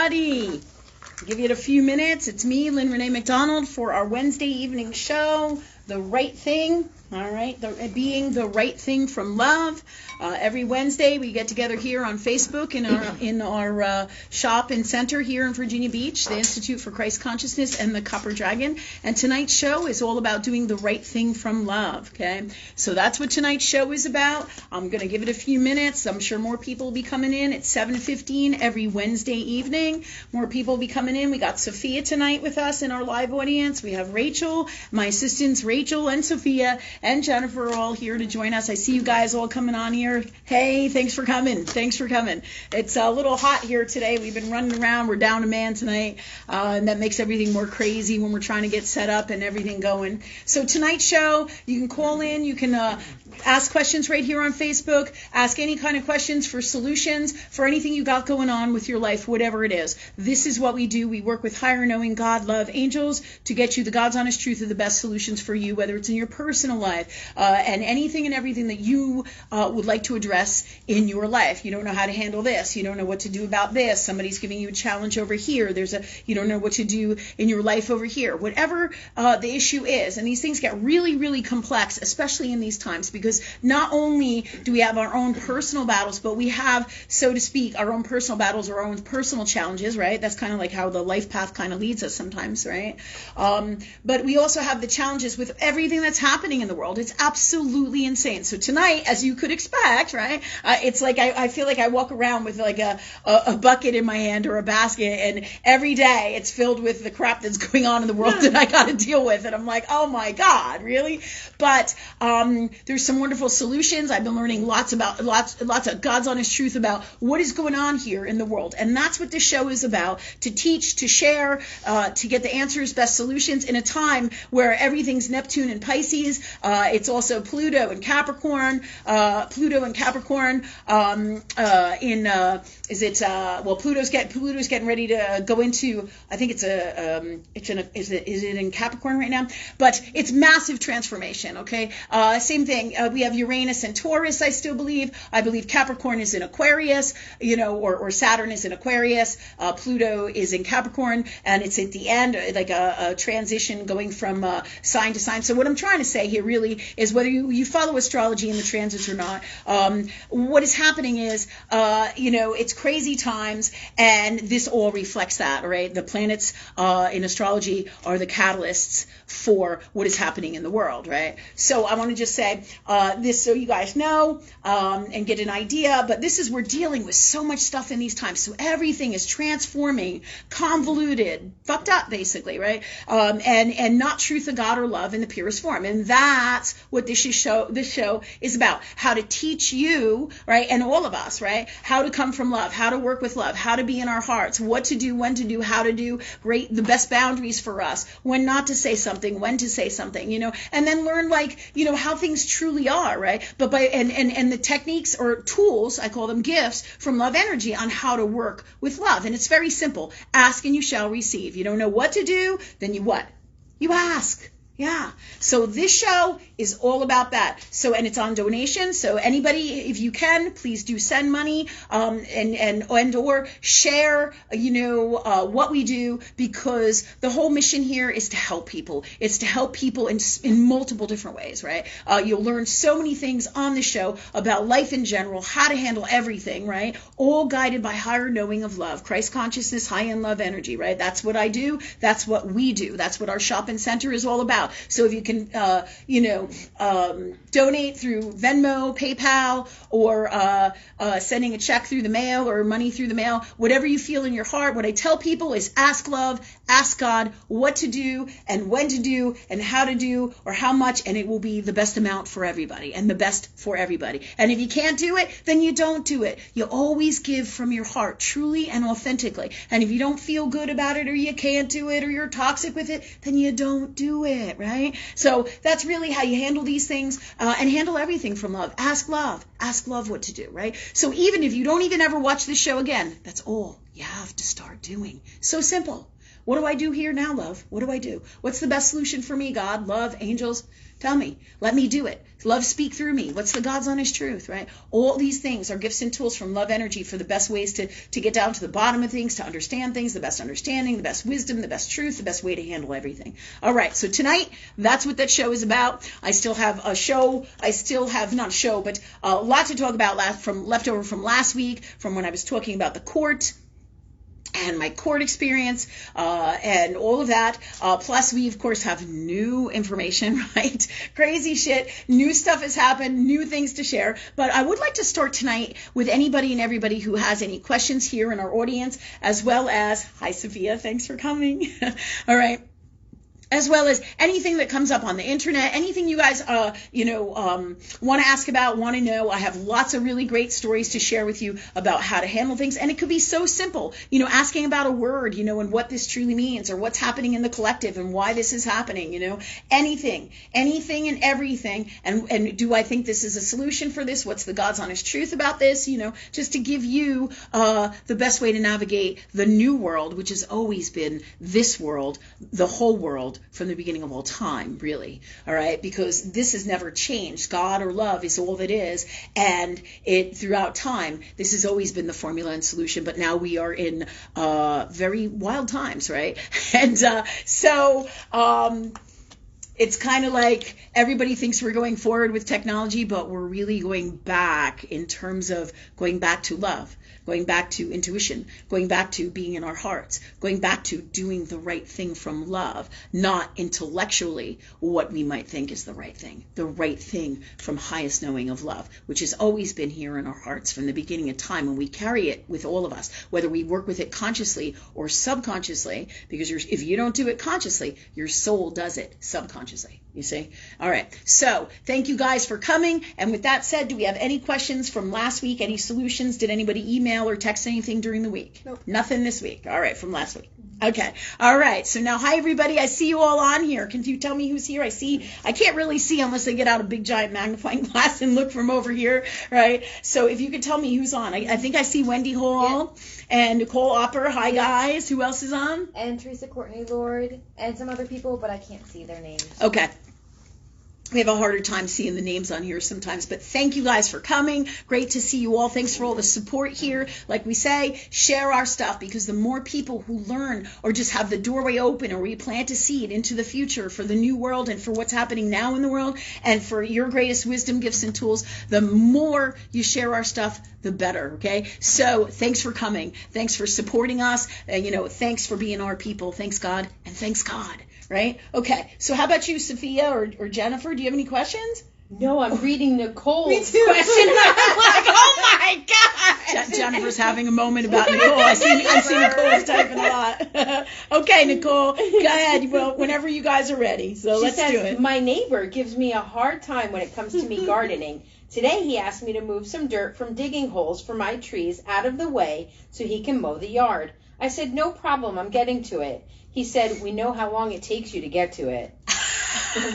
everybody. Give it a few minutes. It's me, Lynn Rene MacDonald, for our Wednesday evening show, The Right Thing. All right, being the right thing from love. Every Wednesday we get together here on Facebook in our shop and center here in Virginia Beach, the Institute for Christ Consciousness and the Copper Dragon. And tonight's show is all about doing the right thing from love. Okay, so that's what tonight's show is about. I'm going to give it a few minutes. I'm sure more people will be coming in at 7:15 every Wednesday evening. More people will be coming in. We got Sophia tonight with us in our live audience. We have Rachel, my assistants Rachel and Sophia, and Jennifer are all here to join us. I see you guys all coming on here. Hey, thanks for coming. Thanks for coming. It's a little hot here today. We've been running around. We're down a man tonight, and that makes everything more crazy when we're trying to get set up and everything going. So tonight's show, you can call in. You can ask questions right here on Facebook. Ask any kind of questions for solutions for anything you got going on with your life, whatever it is. This is what we do. We work with higher knowing God, love, angels to get you the God's honest truth of the best solutions for you, whether it's in your personal life, and anything and everything that you would like to address in your life. You don't know how to handle this. You don't know what to do about this. Somebody's giving you a challenge over here. You don't know what to do in your life over here. Whatever the issue is, and these things get really, really complex, especially in these times, because not only do we have our own personal battles, but we have, so to speak, our own personal battles, our own personal challenges, right? That's kind of like how the life path kind of leads us sometimes, right? But we also have the challenges with everything that's happening in the world. It's absolutely insane. So tonight, as you could expect, right, it's like I feel like I walk around with like a bucket in my hand or a basket, and every day it's filled with the crap that's going on in the world that I got to deal with, and I'm like, oh my God, really? But there's some wonderful solutions. I've been learning lots of God's honest truth about what is going on here in the world, and that's what this show is about: to teach, to share, to get the answers, best solutions in a time where everything's Neptune and Pisces. It's also Pluto and Capricorn. Pluto's getting ready to go into, I think is it in Capricorn right now? But it's massive transformation, okay? Same thing, we have Uranus and Taurus, I still believe. I believe Capricorn is in Aquarius, or Saturn is in Aquarius. Pluto is in Capricorn, and it's at the end, like a transition going from sign to sign. So what I'm trying to say here really is, whether you follow astrology and the transits or not, what is happening is, it's crazy times, and this all reflects that, right? The planets in astrology are the catalysts for what is happening in the world, right? So I want to just say this so you guys know and get an idea, but we're dealing with so much stuff in these times. So everything is transforming, convoluted, fucked up, basically, right? And not truth of God or love in the purest form. And that's what this show is about: how to teach you, right, and all of us, right, how to come from love, how to work with love, how to be in our hearts, what to do, when to do, how to do, the best boundaries for us, when not to say something, when to say something, and then learn, how things truly are, right? But and the techniques or tools, I call them gifts from love energy, on how to work with love. And it's very simple: ask and you shall receive. You don't know what to do, then you what? You ask. Yeah. So this show is all about that. So, and it's on donation. So anybody, if you can, please do send money, and or share, what we do, because the whole mission here is to help people. It's to help people in multiple different ways, right? You'll learn so many things on the show about life in general, how to handle everything, right? All guided by higher knowing of love, Christ consciousness, high-end love energy, right? That's what I do. That's what we do. That's what our shop and center is all about. So if you can, donate through Venmo, PayPal, or sending a check through the mail or money through the mail, whatever you feel in your heart. What I tell people is ask love, ask God what to do and when to do and how to do or how much, and it will be the best amount for everybody and the best for everybody. And if you can't do it, then you don't do it. You always give from your heart, truly and authentically. And if you don't feel good about it, or you can't do it, or you're toxic with it, then you don't do it, right? So that's really how you handle these things, and handle everything from love. Ask love what to do, right? So even if you don't even ever watch this show again, that's all you have to start doing. So simple. What do I do here now, love? What do I do? What's the best solution for me, God, love, angels? Tell me. Let me do it. Love, speak through me. What's the God's honest truth, right? All these things are gifts and tools from love energy for the best ways to get down to the bottom of things, to understand things, the best understanding, the best wisdom, the best truth, the best way to handle everything. All right, so tonight, that's what that show is about. I still have a show. Not a show, but a lot to talk about leftover from last week, from when I was talking about the court and my court experience, and all of that. Plus, we, of course, have new information, right? Crazy shit. New stuff has happened, new things to share. But I would like to start tonight with anybody and everybody who has any questions here in our audience, as well as, hi, Sophia, thanks for coming. All right. As well as anything that comes up on the internet, anything you guys, want to ask about, want to know. I have lots of really great stories to share with you about how to handle things. And it could be so simple, asking about a word, and what this truly means, or what's happening in the collective and why this is happening, anything and everything. And do I think this is a solution for this? What's the God's honest truth about this? Just to give you the best way to navigate the new world, which has always been this world, the whole world, from the beginning of all time, really. All right, because this has never changed. God or love is all that is, and it throughout time, this has always been the formula and solution. But now we are in very wild times, right? And so it's kind of like everybody thinks we're going forward with technology, but we're really going back in terms of going back to love, going back to intuition, going back to being in our hearts, going back to doing the right thing from love, not intellectually what we might think is the right thing from highest knowing of love, which has always been here in our hearts from the beginning of time, and we carry it with all of us, whether we work with it consciously or subconsciously, because if you don't do it consciously, your soul does it subconsciously. You see? All right. So thank you guys for coming. And with that said, do we have any questions from last week? Any solutions? Did anybody email or text anything during the week? Nope. Nothing this week. All right. From last week. Okay. All right. So now, hi, everybody. I see you all on here. Can you tell me who's here? I can't really see unless I get out a big giant magnifying glass and look from over here. Right. So if you could tell me who's on. I think I see Wendy Hall and Nicole Opper. Hi, guys. Who else is on? And Teresa Courtney Lord and some other people, but I can't see their names. Okay. We have a harder time seeing the names on here sometimes, but thank you guys for coming. Great to see you all. Thanks for all the support here. Like we say, share our stuff, because the more people who learn or just have the doorway open, or we plant a seed into the future for the new world and for what's happening now in the world and for your greatest wisdom, gifts, and tools, the more you share our stuff, the better, okay? So thanks for coming. Thanks for supporting us. Thanks for being our people. Thanks, God, and thanks, God. Right? Okay. So how about you, Sophia or Jennifer? Do you have any questions? No, I'm reading Nicole's question. I'm like, oh my God. Jennifer's having a moment about Nicole. I see Nicole's typing a lot. Okay, Nicole, go ahead. Well, whenever you guys are ready. So let's do it. My neighbor gives me a hard time when it comes to me gardening. Today he asked me to move some dirt from digging holes for my trees out of the way so he can mow the yard. I said, no problem, I'm getting to it. He said, we know how long it takes you to get to it.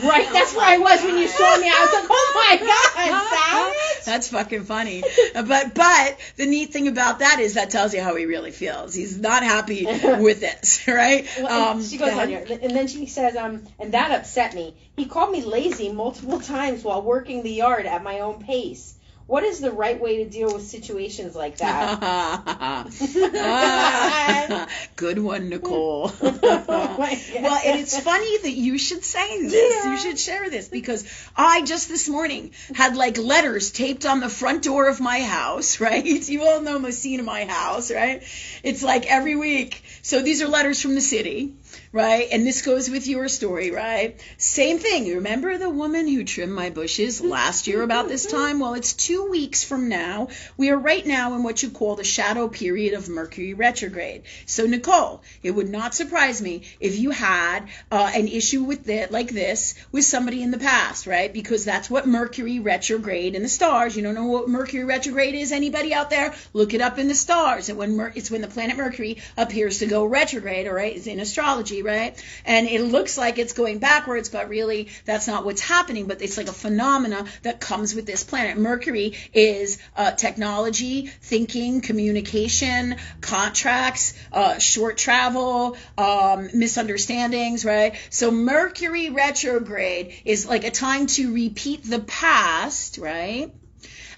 Right, that's where I was when you saw me. I was like, oh my God, savage. That's fucking funny. But the neat thing about that is that tells you how he really feels. He's not happy with this, right? Well, she goes on here, and then she says, and that upset me. He called me lazy multiple times while working the yard at my own pace. What is the right way to deal with situations like that? Good one, Nicole. Well, and it's funny that you should say this. Yeah. You should share this, because I just this morning had letters taped on the front door of my house, right? You all know the scene of my house, right? It's like every week. So these are letters from the city. Right? And this goes with your story, right? Same thing. You remember the woman who trimmed my bushes last year about this time? Well, it's 2 weeks from now. We are right now in what you call the shadow period of Mercury retrograde. So, Nicole, it would not surprise me if you had an issue with it like this with somebody in the past, right? Because that's what Mercury retrograde in the stars. You don't know what Mercury retrograde is? Anybody out there? Look it up in the stars. And it's when the planet Mercury appears to go retrograde, all right? It's in astrology, right? And it looks like it's going backwards, but really that's not what's happening. But it's like a phenomena that comes with this planet. Mercury Mercury is technology, thinking, communication, contracts, short travel, misunderstandings, right? So Mercury retrograde is like a time to repeat the past, right?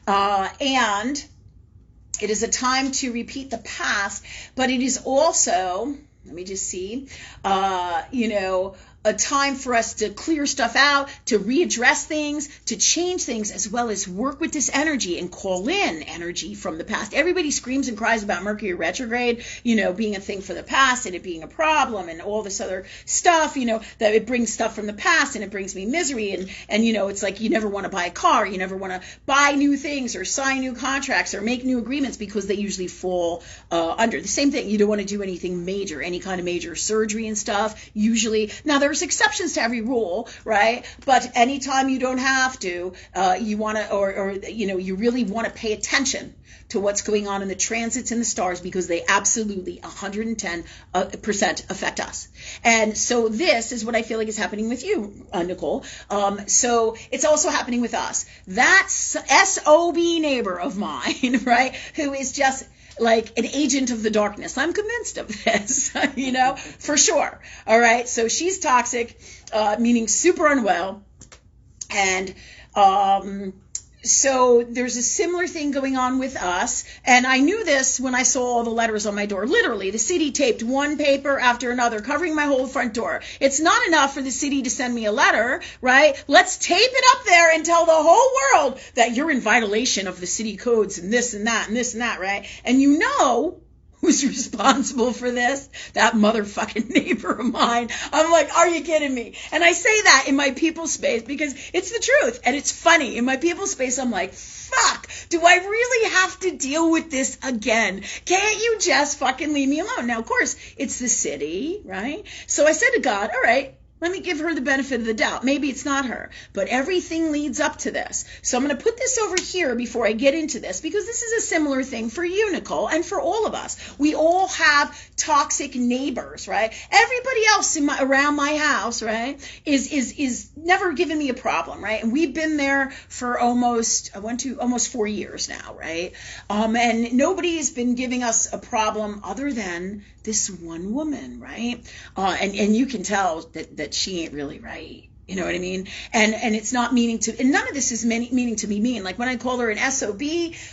And it is a time to repeat the past, but it is also, let me just see, a time for us to clear stuff out, to readdress things, to change things, as well as work with this energy and call in energy from the past. Everybody screams and cries about Mercury retrograde, being a thing for the past and it being a problem and all this other stuff, that it brings stuff from the past and it brings me misery. And it's like you never want to buy a car, you never want to buy new things or sign new contracts or make new agreements because they usually fall under. The same thing, you don't want to do anything major, any kind of major surgery and stuff, usually. Now, there's exceptions to every rule, right? But anytime you don't have to, you want to, you really want to pay attention to what's going on in the transits and the stars because they absolutely 110% affect us. And so this is what I feel like is happening with you, Nicole. So it's also happening with us. That SOB neighbor of mine, right, who is just like an agent of the darkness. I'm convinced of this, for sure. All right. So she's toxic, meaning super unwell. And so there's a similar thing going on with us. And I knew this when I saw all the letters on my door. Literally, the city taped one paper after another, covering my whole front door. It's not enough for the city to send me a letter, right? Let's tape it up there and tell the whole world that you're in violation of the city codes and this and that and this and that, right? And who's responsible for this? That motherfucking neighbor of mine. I'm like, are you kidding me? And I say that in my people space because it's the truth and it's funny. In my people space, I'm like, fuck, do I really have to deal with this again? Can't you just fucking leave me alone? Now, of course, it's the city, right? So I said to God, all right, let me give her the benefit of the doubt. Maybe it's not her, but everything leads up to this. So I'm going to put this over here before I get into this because this is a similar thing for you, Nicole, and for all of us. We all have toxic neighbors, right? Everybody else around my house, right, is never giving me a problem, right? And we've been there for almost 4 years now, right? And nobody's been giving us a problem other than this one woman, right? And you can tell that she ain't really right. You know what I mean? And it's not meaning to, and none of this is meaning to be mean. Like when I call her an SOB,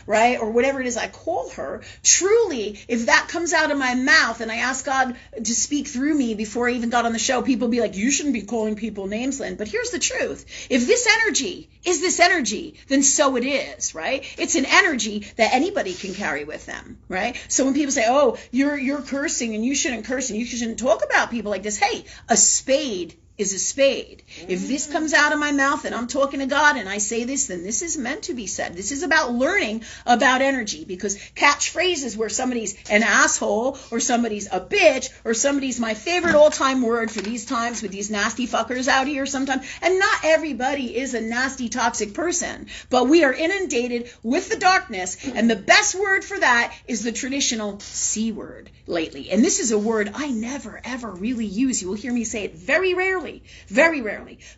right, or whatever it is I call her, truly, if that comes out of my mouth and I ask God to speak through me before I even got on the show, people be like, you shouldn't be calling people names, Lynn. But here's the truth. If this energy is this energy, then so it is, right? It's an energy that anybody can carry with them, right? So when people say, oh, you're cursing and you shouldn't curse and you shouldn't talk about people like this, hey, a spade is a spade. If this comes out of my mouth and I'm talking to God and I say this, then this is meant to be said. This is about learning about energy, because catchphrases where somebody's an asshole or somebody's a bitch or somebody's my favorite all-time word for these times with these nasty fuckers out here sometimes. And not everybody is a nasty, toxic person, but we are inundated with the darkness, and the best word for that is the traditional C word lately. And this is a word I never, ever really use. You will hear me say it very rarely.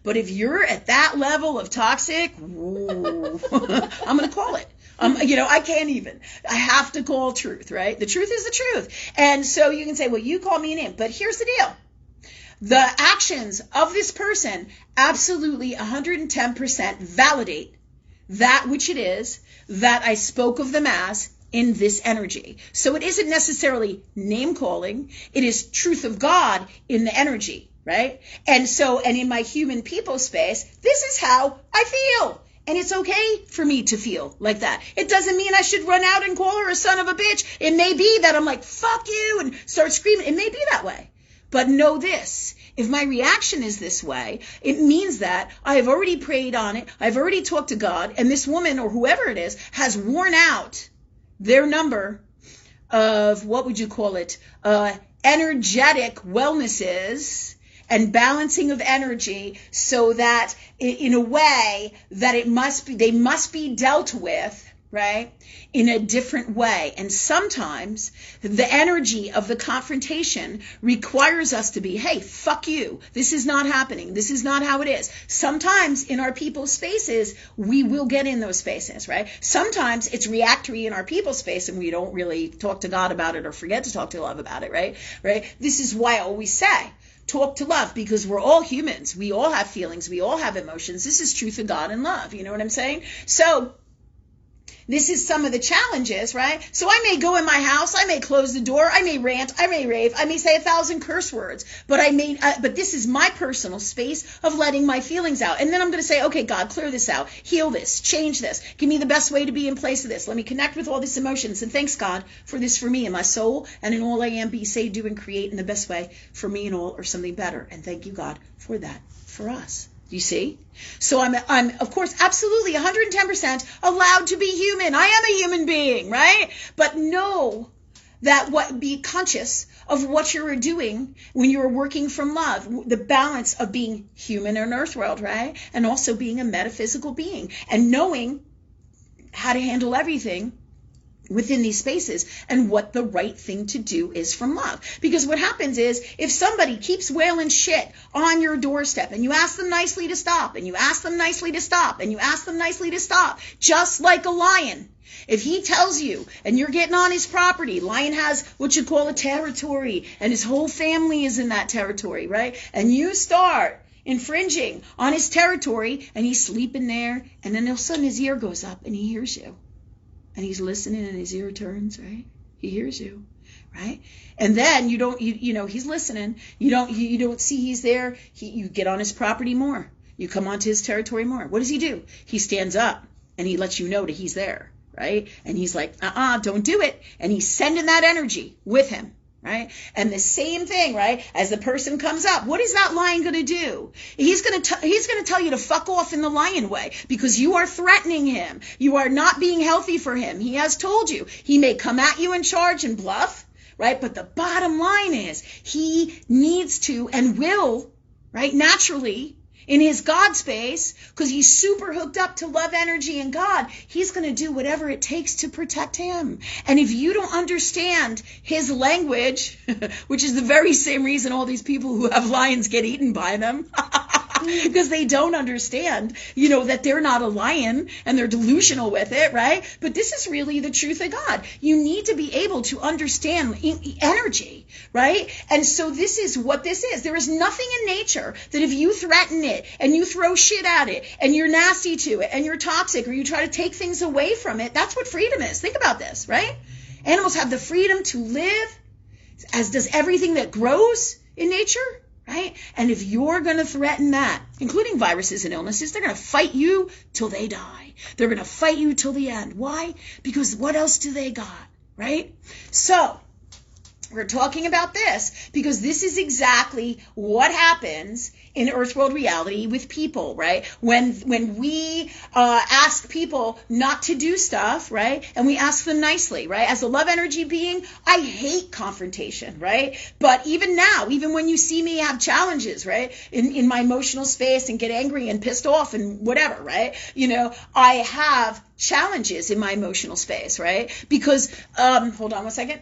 But if you're at that level of toxic, I'm going to call it. I can't even. I have to call truth, right? The truth is the truth. And so you can say, well, you call me a name. But here's the deal. The actions of this person absolutely 110% validate that which it is that I spoke of them as in this energy. So it isn't necessarily name calling. It is truth of God in the energy. Right? And in my human people space, this is how I feel. And it's okay for me to feel like that. It doesn't mean I should run out and call her a son of a bitch. It may be that I'm like, fuck you, and start screaming. It may be that way. But know this. If my reaction is this way, it means that I have already prayed on it. I've already talked to God. And this woman or whoever it is has worn out their number of, what would you call it, energetic wellnesses and balancing of energy, so that in a way that they must be dealt with, right, in a different way. And sometimes the energy of the confrontation requires us to be, hey, fuck you. This is not happening. This is not how it is. Sometimes in our people's spaces, we will get in those spaces, right? Sometimes it's reactory in our people's space and we don't really talk to God about it or forget to talk to love about it, right? This is why I always say, talk to love, because we're all humans. We all have feelings. We all have emotions. This is truth of God and love. You know what I'm saying? So this is some of the challenges, right? So I may go in my house, I may close the door, I may rant, I may rave, I may say 1,000 curse words, but but this is my personal space of letting my feelings out. And then I'm going to say, okay, God, clear this out, heal this, change this, give me the best way to be in place of this. Let me connect with all these emotions. And thanks, God, for this for me and my soul and in all I am, be, say, do, and create in the best way for me and all, or something better. And thank you, God, for that, for us. You see? So I'm of course, absolutely 110% allowed to be human. I am a human being, right? But know that be conscious of what you're doing when you're working from love, the balance of being human in earth world, right? And also being a metaphysical being and knowing how to handle everything within these spaces and what the right thing to do is from love. Because what happens is if somebody keeps wailing shit on your doorstep and you ask them nicely to stop and you ask them nicely to stop and you ask them nicely to stop, just like a lion, if he tells you and you're getting on his property, lion has what you call a territory and his whole family is in that territory, right? And you start infringing on his territory and he's sleeping there and then all of a sudden his ear goes up and he hears you. And he's listening and his ear turns, right? He hears you, right? And then you know, he's listening. You don't see he's there. You get on his property more. You come onto his territory more. What does he do? He stands up and he lets you know that he's there, right? And he's like, don't do it. And he's sending that energy with him. Right? And the same thing, right? As the person comes up, what is that lion going to do? He's going to tell you to fuck off in the lion way because you are threatening him. You are not being healthy for him. He has told you. He may come at you and charge and bluff, right? But the bottom line is he needs to and will, right? Naturally, in his God space, because he's super hooked up to love, energy, and God, he's going to do whatever it takes to protect him. And if you don't understand his language, which is the very same reason all these people who have lions get eaten by them, because they don't understand, that they're not a lion and they're delusional with it, right? But this is really the truth of God. You need to be able to understand energy, right? And so this is what this is. There is nothing in nature that if you threaten it and you throw shit at it and you're nasty to it and you're toxic or you try to take things away from it, that's what freedom is. Think about this, right? Animals have the freedom to live, as does everything that grows in nature. Right? And if you're going to threaten that, including viruses and illnesses, they're going to fight you till they die. They're going to fight you till the end. Why? Because what else do they got? Right? So we're talking about this because this is exactly what happens in earth world reality with people, right? When we ask people not to do stuff, right? And we ask them nicely, right? As a love energy being, I hate confrontation, right? But even now, even when you see me have challenges, right? In my emotional space and get angry and pissed off and whatever, right? I have challenges in my emotional space, right? Because, hold on one second.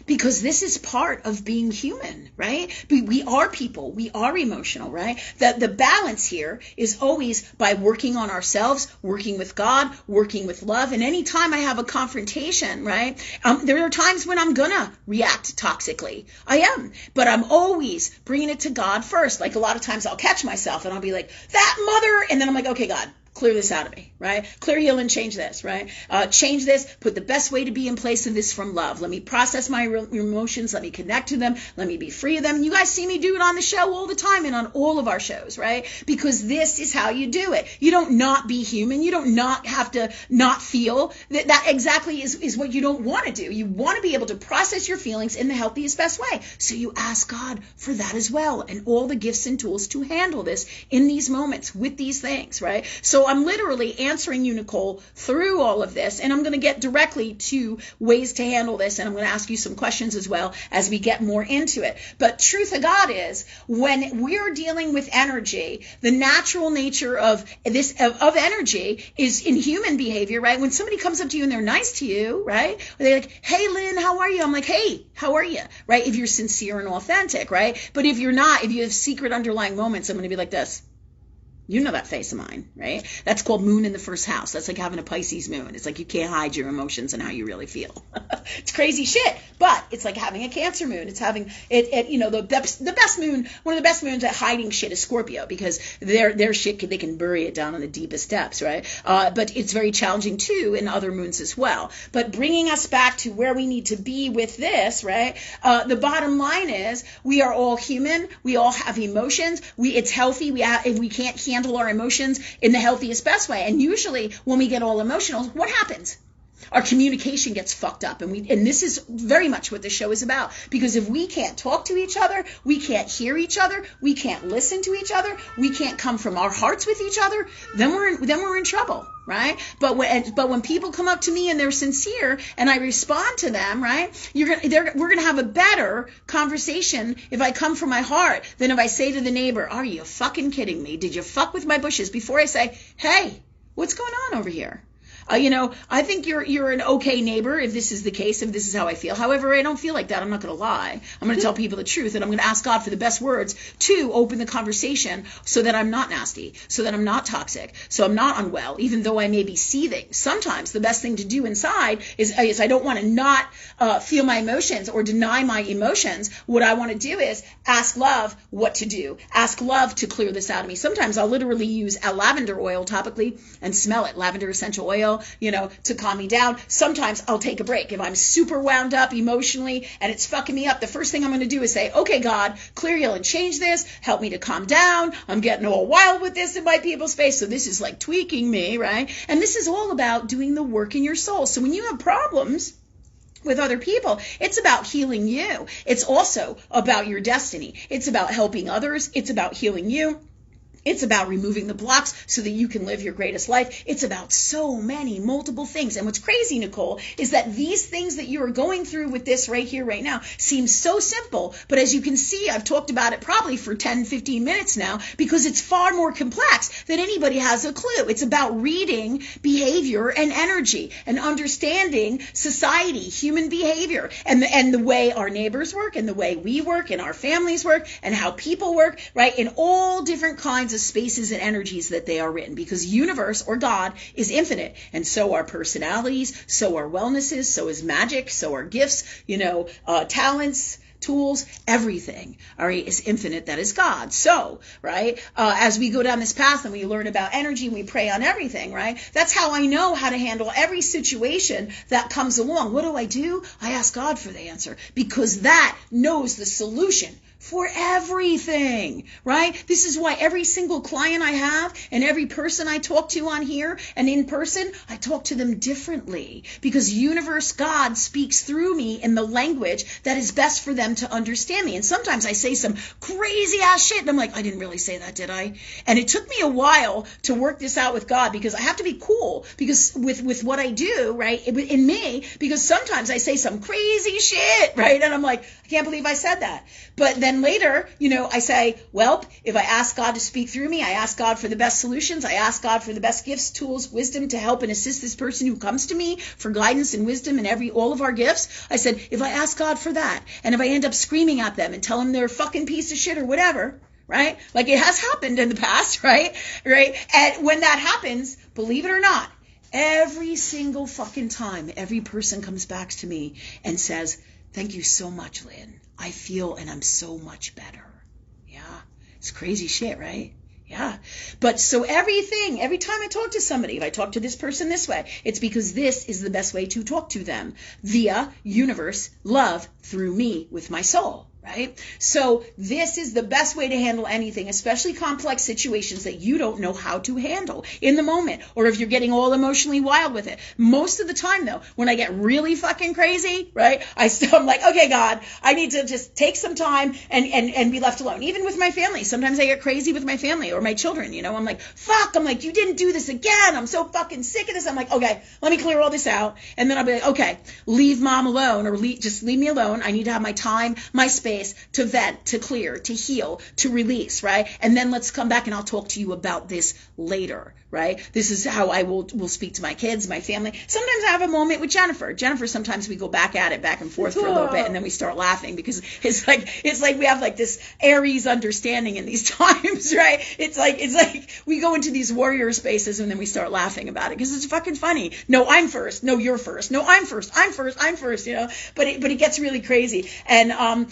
Because this is part of being human, right? We are people. We are emotional, right? The balance here is always by working on ourselves, working with God, working with love. And anytime I have a confrontation, right? There are times when I'm gonna react toxically. I am. But I'm always bringing it to God first. Like a lot of times I'll catch myself and I'll be like, that mother. And then I'm like, okay, God, clear this out of me, right? Clear, heal, and change this, right? Change this, put the best way to be in place of this from love. Let me process my emotions. Let me connect to them. Let me be free of them. And you guys see me do it on the show all the time and on all of our shows, right? Because this is how you do it. You don't not be human. You don't not have to not feel. That exactly is what you don't want to do. You want to be able to process your feelings in the healthiest, best way. So you ask God for that as well and all the gifts and tools to handle this in these moments with these things, right? So So I'm literally answering you, Nicole, through all of this, and I'm going to get directly to ways to handle this, and I'm going to ask you some questions as well as we get more into it. But truth of God is, when we're dealing with energy, the natural nature of of energy is in human behavior, right? When somebody comes up to you and they're nice to you, right? They're like, hey, Lynn, how are you? I'm like, hey, how are you? Right? If you're sincere and authentic, right? But if you're not, if you have secret underlying moments, I'm going to be like this. You know that face of mine, right? That's called moon in the first house. That's like having a Pisces moon. It's like you can't hide your emotions and how you really feel. It's crazy shit, but it's like having a Cancer moon. It's having it you know, the best moon, one of the best moons at hiding shit is Scorpio, because their shit, they can bury it down in the deepest depths, right? But it's very challenging too in other moons as well. But bringing us back to where we need to be with this, right? The bottom line is, we are all human. We all have emotions. It's healthy. If we can't handle our emotions in the healthiest, best way. And usually when we get all emotional, what happens? Our communication gets fucked up. And this is very much what this show is about. Because if we can't talk to each other, we can't hear each other, we can't listen to each other, we can't come from our hearts with each other, then we're in trouble, right? But when people come up to me and they're sincere and I respond to them, right? We're gonna have a better conversation if I come from my heart than if I say to the neighbor, "Are you fucking kidding me? Did you fuck with my bushes?" Before I say, "Hey, what's going on over here?" I think you're an okay neighbor if this is the case, if this is how I feel. However, I don't feel like that. I'm not going to lie. I'm going to tell people the truth, and I'm going to ask God for the best words to open the conversation so that I'm not nasty, so that I'm not toxic, so I'm not unwell, even though I may be seething. Sometimes the best thing to do inside is I don't want to not feel my emotions or deny my emotions. What I want to do is ask love what to do. Ask love to clear this out of me. Sometimes I'll literally use a lavender oil topically and smell it, lavender essential oil, to calm me down. Sometimes I'll take a break. If I'm super wound up emotionally and it's fucking me up, the first thing I'm going to do is say, okay, God, clear you and change this. Help me to calm down. I'm getting all wild with this in my people's face. So this is like tweaking me, right? And this is all about doing the work in your soul. So when you have problems with other people, it's about healing you. It's also about your destiny. It's about helping others. It's about healing you. It's about removing the blocks so that you can live your greatest life. It's about so many multiple things. And what's crazy, Nicole, is that these things that you are going through with this right here, right now, seem so simple. But as you can see, I've talked about it probably for 10, 15 minutes now, because it's far more complex than anybody has a clue. It's about reading behavior and energy and understanding society, human behavior, and the way our neighbors work and the way we work and our families work and how people work, right? In all different kinds of spaces and energies that they are written, because universe or God is infinite, and so are personalities, so are wellnesses, so is magic, so are gifts, talents, tools, everything, all right, is infinite. That is God. So, right, as we go down this path and we learn about energy and we pray on everything, right, that's how I know how to handle every situation that comes along. What do? I ask God for the answer, because that knows the solution for everything, right? This is why every single client I have and every person I talk to on here and in person, I talk to them differently, because universe God speaks through me in the language that is best for them to understand me. And sometimes I say some crazy ass shit and I'm like, I didn't really say that, did I? And it took me a while to work this out with God, because I have to be cool, because with what I do, right, in me, because sometimes I say some crazy shit, right? And I'm like, I can't believe I said that. But then later, I say, well, if I ask God to speak through me, I ask God for the best solutions. I ask God for the best gifts, tools, wisdom to help and assist this person who comes to me for guidance and wisdom and all of our gifts. I said, if I ask God for that, and if I end up screaming at them and tell them they're a fucking piece of shit or whatever, right? Like it has happened in the past, right? And when that happens, believe it or not, every single fucking time, every person comes back to me and says, thank you so much, Lynn. I feel and I'm so much better. Yeah. It's crazy shit, right? Yeah. But so every time I talk to somebody, if I talk to this person this way, it's because this is the best way to talk to them, via universe, love, through me with my soul. right? So this is the best way to handle anything, especially complex situations that you don't know how to handle in the moment, or if you're getting all emotionally wild with it. Most of the time, though, when I get really fucking crazy, right, I'm like, okay, God, I need to just take some time and be left alone. Even with my family, sometimes I get crazy with my family or my children, you know, I'm like, fuck, I'm like, you didn't do this again. I'm so fucking sick of this. I'm like, okay, let me clear all this out. And then I'll be like, okay, leave mom alone, or just leave me alone. I need to have my time, my space, to vent, to clear, to heal, to release, right? And then let's come back and I'll talk to you about this later, right? This is how I will speak to my kids, my family. Sometimes I have a moment with Jennifer, sometimes we go back at it, back and forth for a little bit, and then we start laughing because it's like we have like this Aries understanding in these times, right? It's like we go into these warrior spaces and then we start laughing about it because it's fucking funny. No, I'm first. No, you're first. No, I'm first, you know, but it gets really crazy. And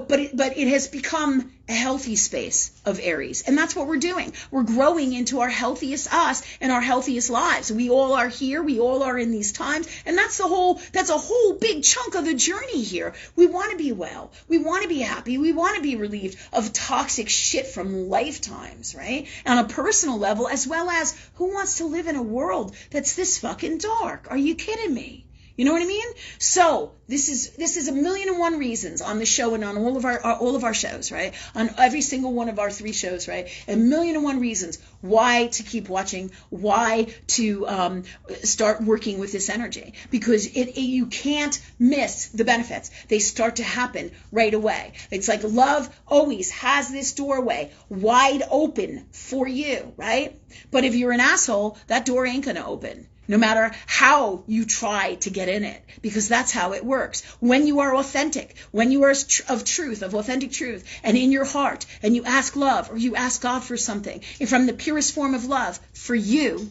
but it has become a healthy space of Aries. And that's what we're doing. We're growing into our healthiest us and our healthiest lives. We all are here. We all are in these times. And that's a whole big chunk of the journey here. We want to be well. We want to be happy. We want to be relieved of toxic shit from lifetimes, right? On a personal level, as well as who wants to live in a world that's this fucking dark? Are you kidding me? You know what I mean? So this is a million and one reasons on the show and on all of our shows, right? On every single one of our 3 shows, right? A million and one reasons why to keep watching, why to start working with this energy, because you can't miss the benefits. They start to happen right away. It's like love always has this doorway wide open for you, right? But if you're an asshole, that door ain't gonna open, no matter how you try to get in it, because that's how it works. When you are authentic, when you are of authentic truth, and in your heart, and you ask love, or you ask God for something, and from the purest form of love for you,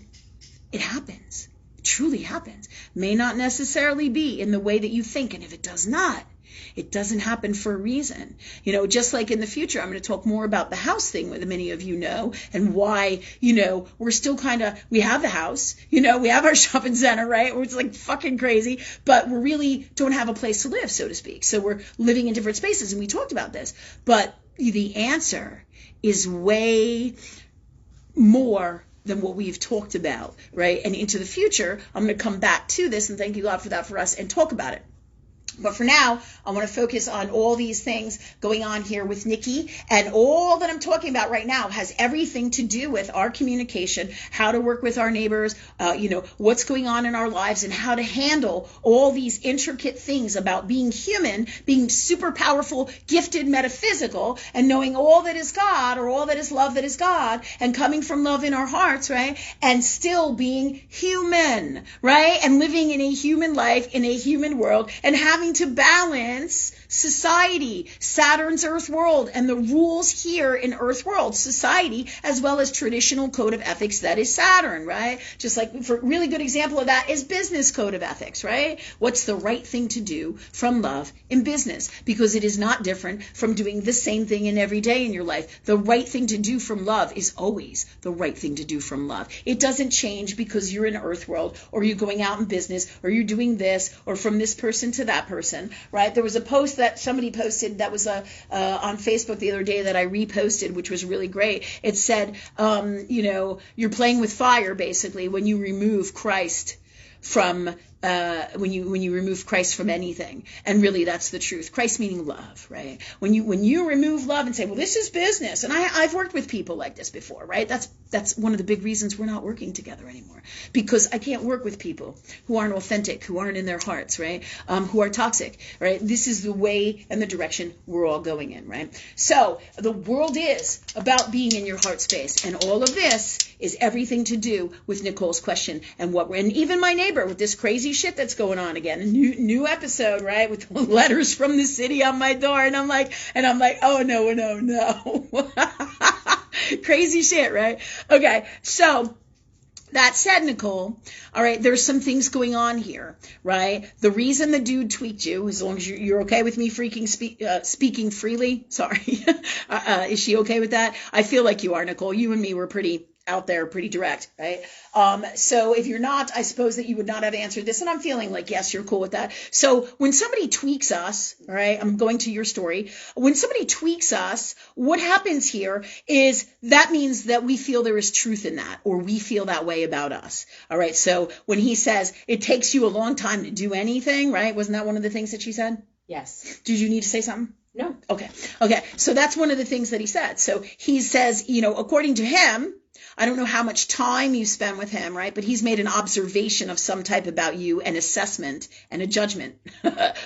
it happens. It truly happens. May not necessarily be in the way that you think, and if it does not, it doesn't happen for a reason. You know, just like in the future, I'm going to talk more about the house thing with many of you know, and why, you know, we're still we have the house, you know, we have our shopping center, right? It's like fucking crazy, but we really don't have a place to live, so to speak. So we're living in different spaces, and we talked about this. But the answer is way more than what we've talked about, right? And into the future, I'm going to come back to this, and thank you, God, for that for us, and talk about it. But for now, I want to focus on all these things going on here with Nikki. And all that I'm talking about right now has everything to do with our communication, how to work with our neighbors, you know, what's going on in our lives, and how to handle all these intricate things about being human, being super powerful, gifted, metaphysical, and knowing all that is God, or all that is love that is God, and coming from love in our hearts, right? And still being human, right? And living in a human life, in a human world, and having to balance society, Saturn's Earth world, and the rules here in Earth world, society, as well as traditional code of ethics that is Saturn, right? Just like, for a really good example of that is business code of ethics, right? What's the right thing to do from love in business? Because it is not different from doing the same thing in every day in your life. The right thing to do from love is always the right thing to do from love. It doesn't change because you're in Earth world, or you're going out in business, or you're doing this, or from this person to that person, right? There was a post that somebody posted that was on Facebook the other day that I reposted, which was really great. It said, you know, you're playing with fire basically when you remove Christ from when you remove Christ from anything. And really that's the truth. Christ meaning love, right? When you remove love and say, well, this is business, and I've worked with people like this before, right? That's one of the big reasons we're not working together anymore, because I can't work with people who aren't authentic, who aren't in their hearts, right? Who are toxic, right? This is the way and the direction we're all going in, right? So the world is about being in your heart space, and all of this is everything to do with Nicole's question and even my neighbor with this crazy shit that's going on again. A new episode, right? With letters from the city on my door, and I'm like, oh no. Crazy shit, right? Okay, so that said, Nicole, all right, there's some things going on here, right? The reason the dude tweaked you, as long as you're okay with me speaking freely, sorry, is she okay with that? I feel like you are, Nicole. You and me were pretty out there, pretty direct, right? So if you're not, I suppose that you would not have answered this, and I'm feeling like, yes, you're cool with that. So when somebody tweaks us, all right, I'm going to your story. When somebody tweaks us, what happens here is that means that we feel there is truth in that, or we feel that way about us. All right. So when he says it takes you a long time to do anything, right? Wasn't that one of the things that she said? Yes. Did you need to say something? No. Okay. So that's one of the things that he said. So he says, according to him, I don't know how much time you spend with him, right? But he's made an observation of some type about you, an assessment and a judgment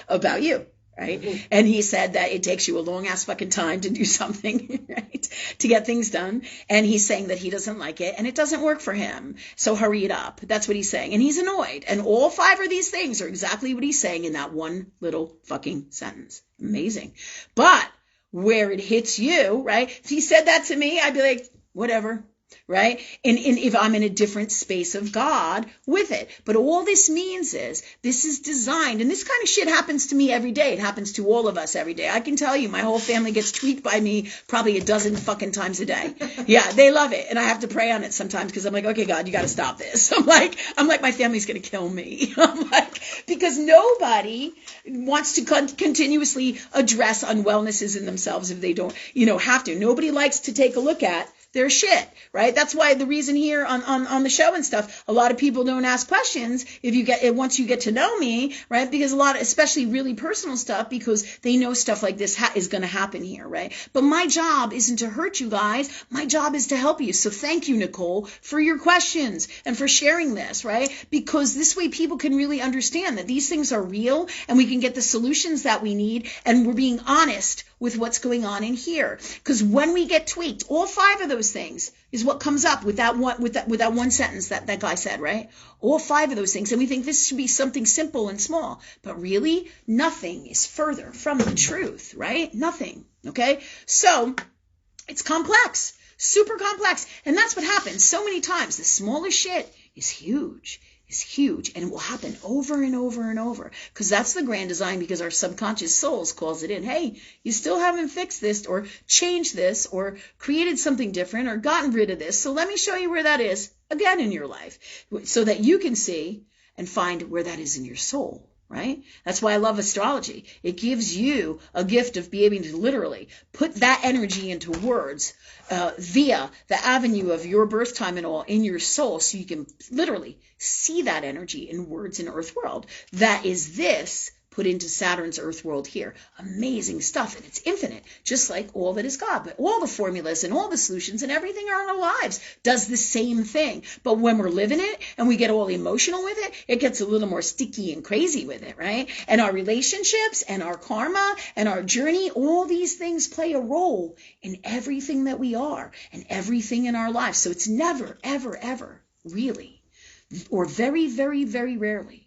about you, right? Mm-hmm. And he said that it takes you a long ass fucking time to do something, right? To get things done. And he's saying that he doesn't like it and it doesn't work for him. So hurry it up. That's what he's saying. And he's annoyed. And all 5 of these things are exactly what he's saying in that one little fucking sentence. Amazing. But where it hits you, right? If he said that to me, I'd be like, whatever. Right? And if I'm in a different space of God with it. But all this means is this is designed, and this kind of shit happens to me every day. It happens to all of us every day. I can tell you my whole family gets tweaked by me probably a dozen fucking times a day. Yeah, they love it. And I have to pray on it sometimes because I'm like, okay, God, you got to stop this. I'm like, my family's going to kill me. I'm like, because nobody wants to continuously address unwellnesses in themselves if they don't, have to. Nobody likes to take a look at their shit, right? That's why the reason here on the show and stuff, a lot of people don't ask questions once you get to know me, right? Because a lot of, especially really personal stuff, because they know stuff like this is going to happen here, right? But my job isn't to hurt you guys. My job is to help you. So thank you, Nicole, for your questions and for sharing this, right? Because this way people can really understand that these things are real and we can get the solutions that we need, and we're being honest with what's going on in here. Because when we get tweaked, all 5 of those things is what comes up with that one sentence that guy said, right? All 5 of those things. And we think this should be something simple and small. But really, nothing is further from the truth, right? Nothing. Okay? So it's complex. Super complex. And that's what happens so many times. The smallest shit is huge. And it will happen over and over and over, because that's the grand design, because our subconscious souls calls it in. Hey, you still haven't fixed this or changed this or created something different or gotten rid of this. So let me show you where that is again in your life so that you can see and find where that is in your soul. Right? That's why I love astrology. It gives you a gift of being able to literally put that energy into words via the avenue of your birth time and all in your soul, so you can literally see that energy in words in Earth world. That is this put into Saturn's Earth world here. Amazing stuff, and it's infinite, just like all that is God. But all the formulas and all the solutions and everything in our lives does the same thing. But when we're living it and we get all emotional with it, it gets a little more sticky and crazy with it, right? And our relationships and our karma and our journey, all these things play a role in everything that we are and everything in our lives. So it's never, ever, ever really, or very, very, very rarely,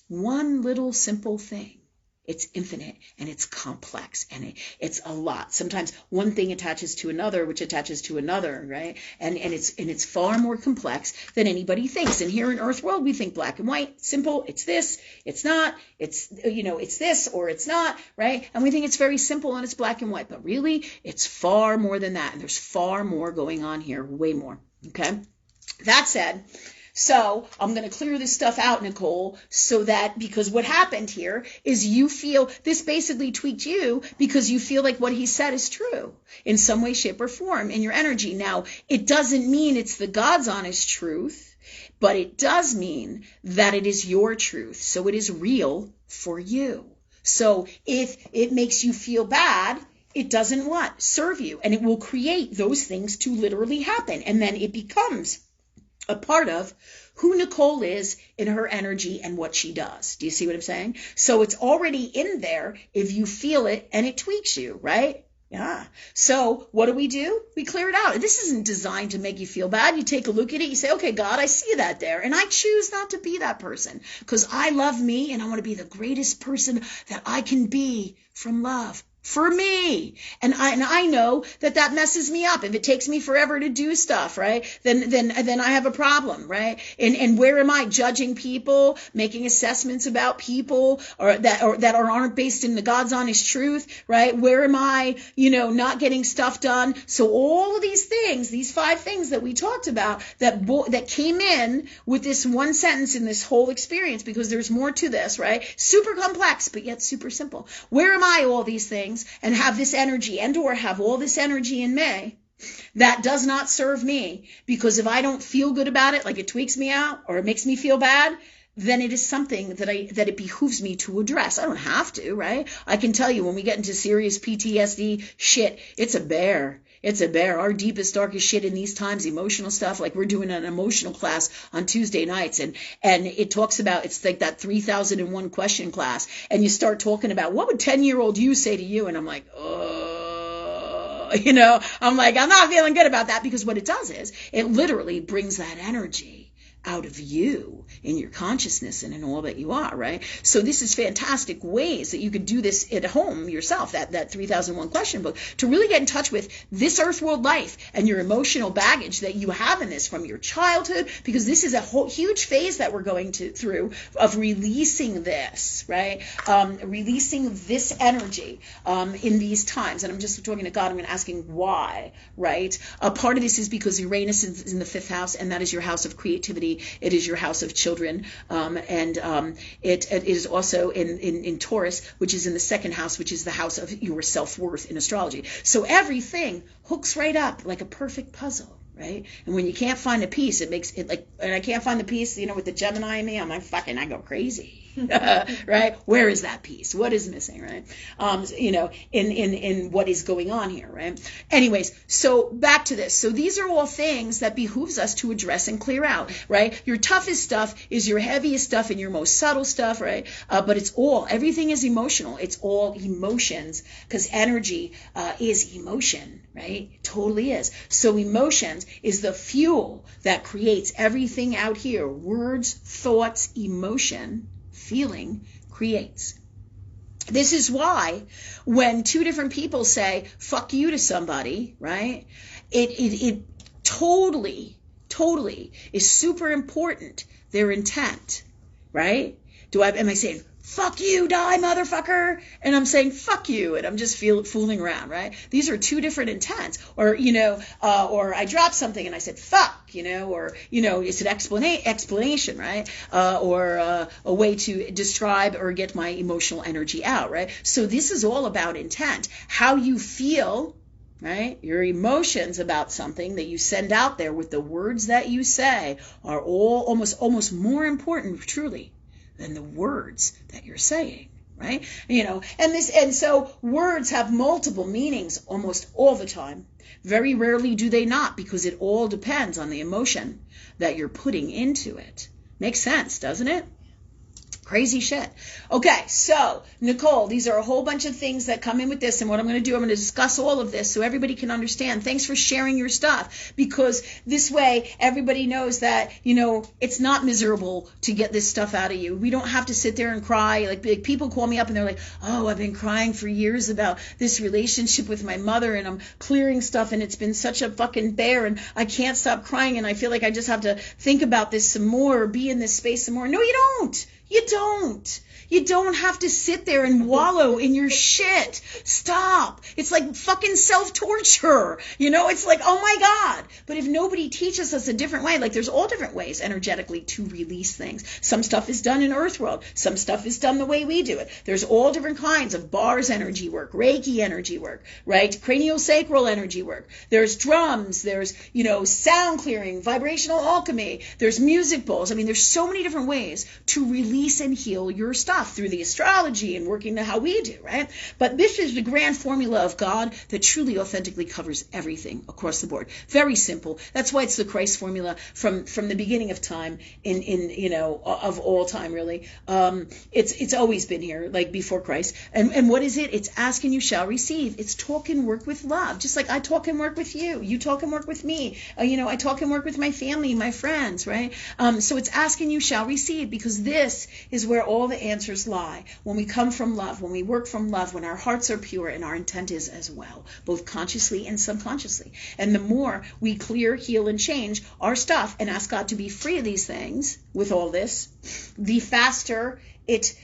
one little simple thing. It's infinite and it's complex and it's a lot. Sometimes one thing attaches to another, which attaches to another, right? And it's far more complex than anybody thinks. And here in Earth world, we think black and white, simple. It's this, it's not. It's it's this or it's not, right? And we think it's very simple and it's black and white, but really, it's far more than that. And there's far more going on here, way more. Okay. That said. So I'm going to clear this stuff out, Nicole, so that, because what happened here is you feel, this basically tweaked you because you feel like what he said is true in some way, shape, or form in your energy. Now, it doesn't mean it's the God's honest truth, but it does mean that it is your truth. So it is real for you. So if it makes you feel bad, it doesn't what? Serve you. And it will create those things to literally happen. And then it becomes a part of who Nicole is in her energy and what she does. Do you see what I'm saying? So it's already in there if you feel it and it tweaks you, right? Yeah. So what do? We clear it out. This isn't designed to make you feel bad. You take a look at it. You say, okay, God, I see that there. And I choose not to be that person because I love me and I want to be the greatest person that I can be from love for me. And I know that messes me up. If it takes me forever to do stuff, right, then I have a problem, right? And where am I judging people, making assessments about people, or that aren't based in the God's honest truth, right? Where am I, not getting stuff done? So all of these things, these 5 things that we talked about, that came in with this one sentence in this whole experience, because there's more to this, right? Super complex, but yet super simple. Where am I, all these things, and have this energy, and or have all this energy in me that does not serve me? Because if I don't feel good about it, like it tweaks me out or it makes me feel bad, then it is something that it behooves me to address. I don't have to, right? I can tell you, when we get into serious PTSD shit, it's a bear. It's a bear. Our deepest, darkest shit in these times, emotional stuff, like we're doing an emotional class on Tuesday nights, and it talks about, it's like that 3001 question class, and you start talking about, what would 10-year-old you say to you? And I'm like, I'm like, I'm not feeling good about that, because what it does is it literally brings that energy out of you in your consciousness and in all that you are, right? So this is fantastic ways that you could do this at home yourself, that 3001 question book, to really get in touch with this earth world life and your emotional baggage that you have in this from your childhood, because this is a whole huge phase that we're going through of releasing this, right? Releasing this energy in these times. And I'm just talking to God, I'm asking why, right? A part of this is because Uranus is in the 5th house, and that is your house of creativity. It is your house of children, and it is also in Taurus, which is in the 2nd house, which is the house of your self-worth in astrology. So everything hooks right up like a perfect puzzle, right? And when you can't find a piece, it makes it like, and I can't find the piece, with the Gemini in me, I'm like, I go crazy. Right? Where is that piece? What is missing, right? In what is going on here, right? Anyways, so back to this. So these are all things that behooves us to address and clear out, right? Your toughest stuff is your heaviest stuff and your most subtle stuff, right? But everything is emotional. It's all emotions, because energy is emotion, right? Totally is. So emotions is the fuel that creates everything out here. Words, thoughts, emotion, feeling creates. This is why when 2 different people say fuck you to somebody, right, it totally is super important, their intent, right? Am I saying fuck you, die motherfucker, and I'm saying fuck you, and I'm just fooling around, right? These are 2 different intents. Or or I dropped something and I said fuck, or it's an explanation, right? Or a way to describe or get my emotional energy out, right? So this is all about intent. How you feel, right? Your emotions about something that you send out there with the words that you say are all almost more important, truly, than the words that you're saying, right? And so words have multiple meanings almost all the time. Very rarely do they not, because it all depends on the emotion that you're putting into it. Makes sense, doesn't it? Crazy shit. Okay, so Nicole, these are a whole bunch of things that come in with this, and what I'm going to do, I'm going to discuss all of this so everybody can understand. Thanks for sharing your stuff, because this way everybody knows that, it's not miserable to get this stuff out of you. We don't have to sit there and cry. Like people call me up and they're like, oh, I've been crying for years about this relationship with my mother, and I'm clearing stuff, and it's been such a fucking bear, and I can't stop crying, and I feel like I just have to think about this some more, or be in this space some more. No, you don't. You don't. You don't have to sit there and wallow in your shit. Stop. It's like fucking self-torture. It's like, oh my God. But if nobody teaches us a different way, like there's all different ways energetically to release things. Some stuff is done in Earth World. Some stuff is done the way we do it. There's all different kinds of bars energy work, Reiki energy work, right? Craniosacral energy work. There's drums. There's, sound clearing, vibrational alchemy. There's music bowls. There's so many different ways to release and heal your stuff through the astrology and working how we do, right? But this is the grand formula of God that truly authentically covers everything across the board. Very simple. That's why it's the Christ formula from the beginning of time, of all time, really. It's always been here, like before Christ. And what is it? It's ask and you shall receive. It's talk and work with love. Just like I talk and work with you. You talk and work with me. I talk and work with my family, my friends, right? So it's ask and you shall receive, because this this is where all the answers lie. When we come from love, when we work from love, when our hearts are pure, and our intent is as well, both consciously and subconsciously. And the more we clear, heal, and change our stuff and ask God to be free of these things with all this, the faster it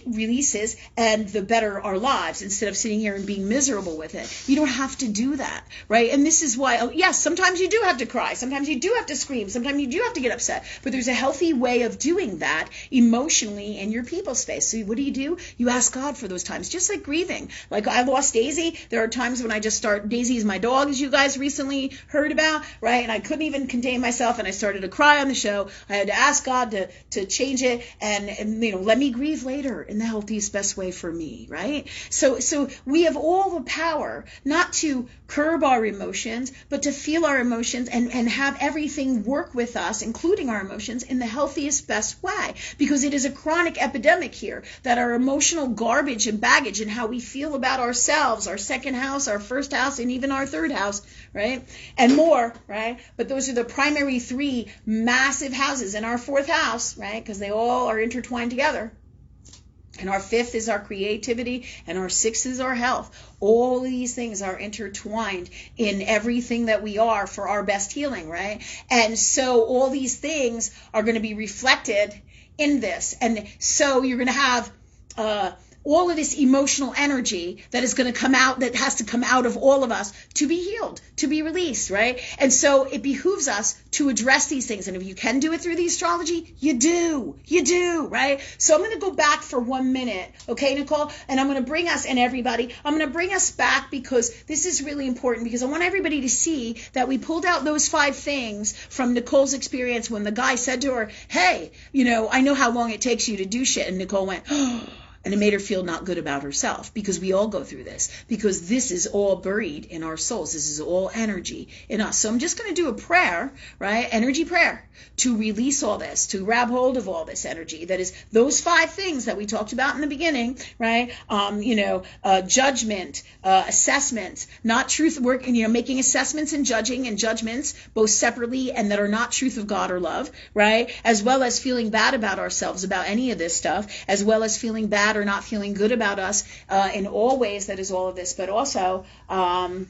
releases, and the better our lives, instead of sitting here and being miserable with it. You don't have to do that, right? And this is why, yes, sometimes you do have to cry, sometimes you do have to scream, sometimes you do have to get upset, but there's a healthy way of doing that emotionally in your people space. So what do? You ask God for those times, just like grieving. Like, I lost Daisy. There are times when I just start, Daisy is my dog, as you guys recently heard about, right? And I couldn't even contain myself, and I started to cry on the show. I had to ask God to change it, and let me grieve later in the healthiest, best way for me, right? So we have all the power not to curb our emotions, but to feel our emotions and have everything work with us, including our emotions, in the healthiest, best way. Because it is a chronic epidemic here, that our emotional garbage and baggage and how we feel about ourselves, our second house, our first house, and even our third house, right? And more, right? But those are the primary three massive houses. In our fourth house, right? Because they all are intertwined together. And our fifth is our creativity, and our sixth is our health. All of these things are intertwined in everything that we are for our best healing, right? And so all these things are going to be reflected in this. And so you're going to have all of this emotional energy that is going to come out, that has to come out of all of us to be healed, to be released, right? And so it behooves us to address these things. And if you can do it through the astrology, you do, right? So I'm going to go back for 1 minute, okay, Nicole? And I'm going to bring us, and everybody, I'm going to bring us back, because this is really important, because I want everybody to see that we pulled out those 5 things from Nicole's experience when the guy said to her, hey, I know how long it takes you to do shit. And Nicole went, oh. And it made her feel not good about herself, because we all go through this, because this is all buried in our souls. This is all energy in us. So I'm just going to do a prayer, right? Energy prayer, to release all this, to grab hold of all this energy. That is those 5 things that we talked about in the beginning, right? Judgment, assessment, not truth, making assessments and judging and judgments, both separately and that are not truth of God or love, right? As well as feeling bad about ourselves about any of this stuff, as well as feeling bad or not feeling good about us in all ways. That is all of this, but also and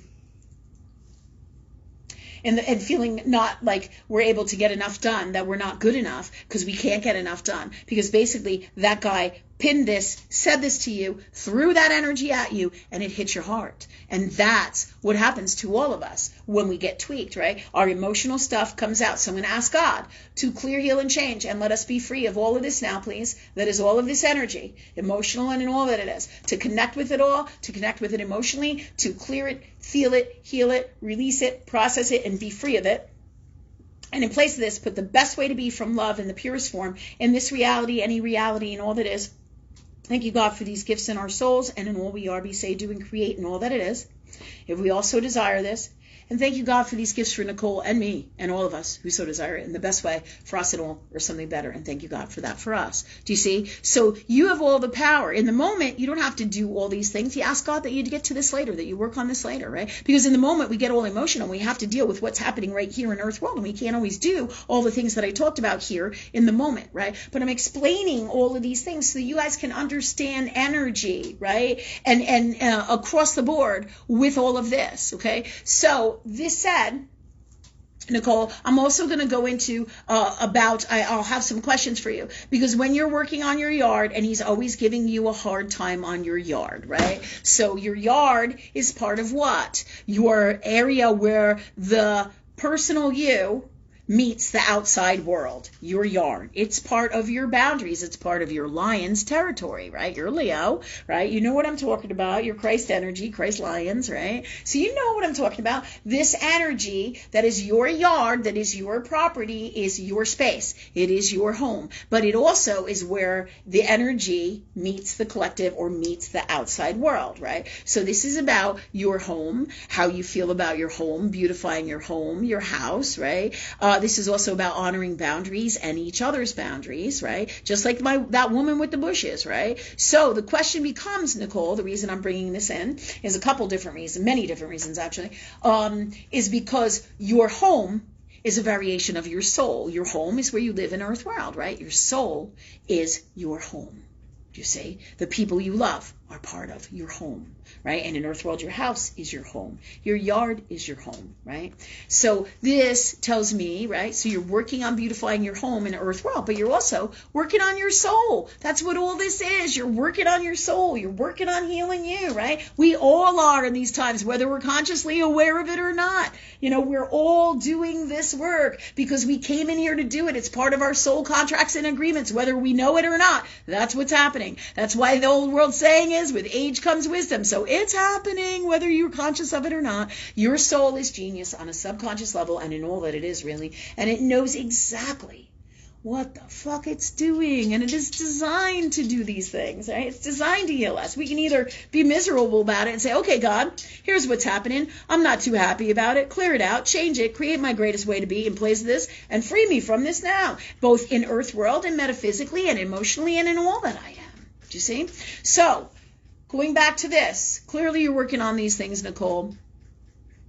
feeling not like we're able to get enough done, that we're not good enough because we can't get enough done, because basically that guy pinned this, said this to you, threw that energy at you, and it hit your heart. And that's what happens to all of us when we get tweaked, right? Our emotional stuff comes out. So I'm going to ask God to clear, heal, and change, and let us be free of all of this now, please. That is all of this energy, emotional and in all that it is, to connect with it all, to connect with it emotionally, to clear it, feel it, heal it, release it, process it, and be free of it. And in place of this, put the best way to be from love in the purest form in this reality, any reality, and all that is. Thank you, God, for these gifts in our souls and in all we are, be, say, do, and create, and all that it is, if we also desire this. And thank you, God, for these gifts for Nicole and me and all of us who so desire it in the best way for us and all, or something better. And thank you, God, for that for us. Do you see? So you have all the power. In the moment, you don't have to do all these things. You ask God that you get to this later, that you work on this later, right? Because in the moment, we get all emotional. We have to deal with what's happening right here in Earth world. And we can't always do all the things that I talked about here in the moment, right? But I'm explaining all of these things so that you guys can understand energy, right? And across the board with all of this, okay? So this said, Nicole, I'm also going to go into I'll have some questions for you, because when you're working on your yard, and he's always giving you a hard time on your yard, right? So your yard is part of what? Your area where the personal you meets the outside world, your yard. It's part of your boundaries. It's part of your lion's territory, right? You're Leo, right? You know what I'm talking about. Your Christ energy, Christ lions, right? So you know what I'm talking about. This energy that is your yard, that is your property, is your space. It is your home. But it also is where the energy meets the collective or meets the outside world, right? So this is about your home, how you feel about your home, beautifying your home, your house, right? This is also about honoring boundaries and each other's boundaries, right? Just like that woman with the bushes, right? So the question becomes, Nicole, the reason I'm bringing this in is a couple different reasons, many different reasons actually, is because your home is a variation of your soul. Your home is where you live in earth world, right? Your soul is your home. You see, the people you love are part of your home, right? And in earth world, your house is your home. Your yard is your home, right? So this tells me, right? So you're working on beautifying your home in earth world, but you're also working on your soul. That's what all this is. You're working on your soul. You're working on healing you, right? We all are in these times, whether we're consciously aware of it or not. You know, we're all doing this work because we came in here to do it. It's part of our soul contracts and agreements, whether we know it or not. That's what's happening. That's why the old world saying is, with age comes wisdom. So it's happening, whether you're conscious of it or not. Your soul is genius on a subconscious level and in all that it is, really. And it knows exactly what the fuck it's doing. And it is designed to do these things, right? It's designed to heal us. We can either be miserable about it and say, okay, God, here's what's happening. I'm not too happy about it. Clear it out, change it, create my greatest way to be in place of this, and free me from this now, both in earth world and metaphysically and emotionally and in all that I am. Do you see? So, going back to this, clearly you're working on these things, Nicole,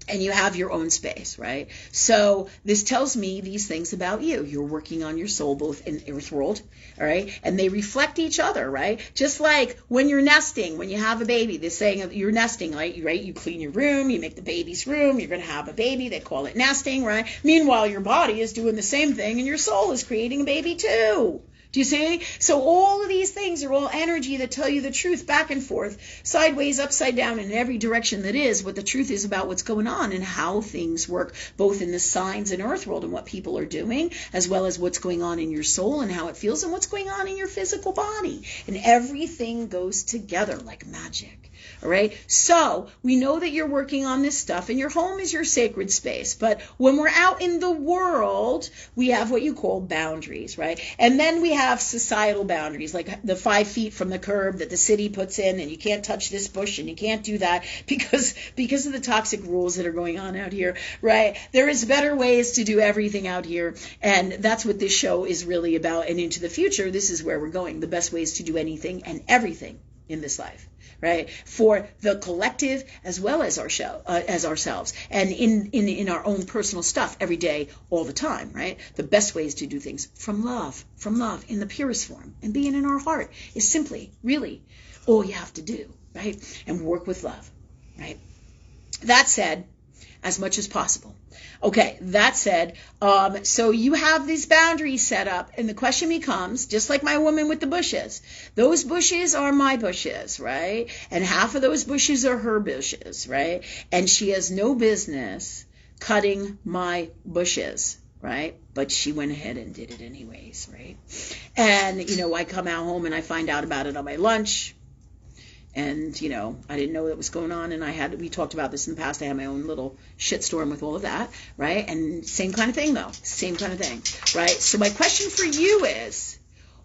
and you have your own space, right? So this tells me these things about you. You're working on your soul, both in earth world, all right? And they reflect each other, right? Just like when you're nesting, when you have a baby, this saying of you're nesting, right? You clean your room, you make the baby's room, you're going to have a baby, they call it nesting, right? Meanwhile, your body is doing the same thing and your soul is creating a baby too. Do you see? So all of these things are all energy that tell you the truth back and forth, sideways, upside down, in every direction that is what the truth is about what's going on and how things work, both in the signs in earth world and what people are doing, as well as what's going on in your soul and how it feels and what's going on in your physical body. And everything goes together like magic. All right. So we know that you're working on this stuff and your home is your sacred space. But when we're out in the world, we have what you call boundaries, right? And then we have societal boundaries, like the 5 feet from the curb that the city puts in, and you can't touch this bush and you can't do that because of the toxic rules that are going on out here, right? There is better ways to do everything out here. And that's what this show is really about. And into the future, this is where we're going. The best ways to do anything and everything in this life. Right, for the collective as well as our show, as ourselves, and in our own personal stuff every day, all the time. Right, the best ways to do things from love, in the purest form, and being in our heart is simply, really, all you have to do. Right, and work with love. Right. That said, as much as possible. Okay, that said, so you have these boundaries set up, and the question becomes, just like my woman with the bushes, those bushes are my bushes, right? And half of those bushes are her bushes, right? And she has no business cutting my bushes, right? But she went ahead and did it anyways, right? And, you know, I come out home and I find out about it on my lunch. And, you know, I didn't know what was going on, and we talked about this in the past, I had my own little shitstorm with all of that, right? And same kind of thing, though. Same kind of thing, right? So my question for you is,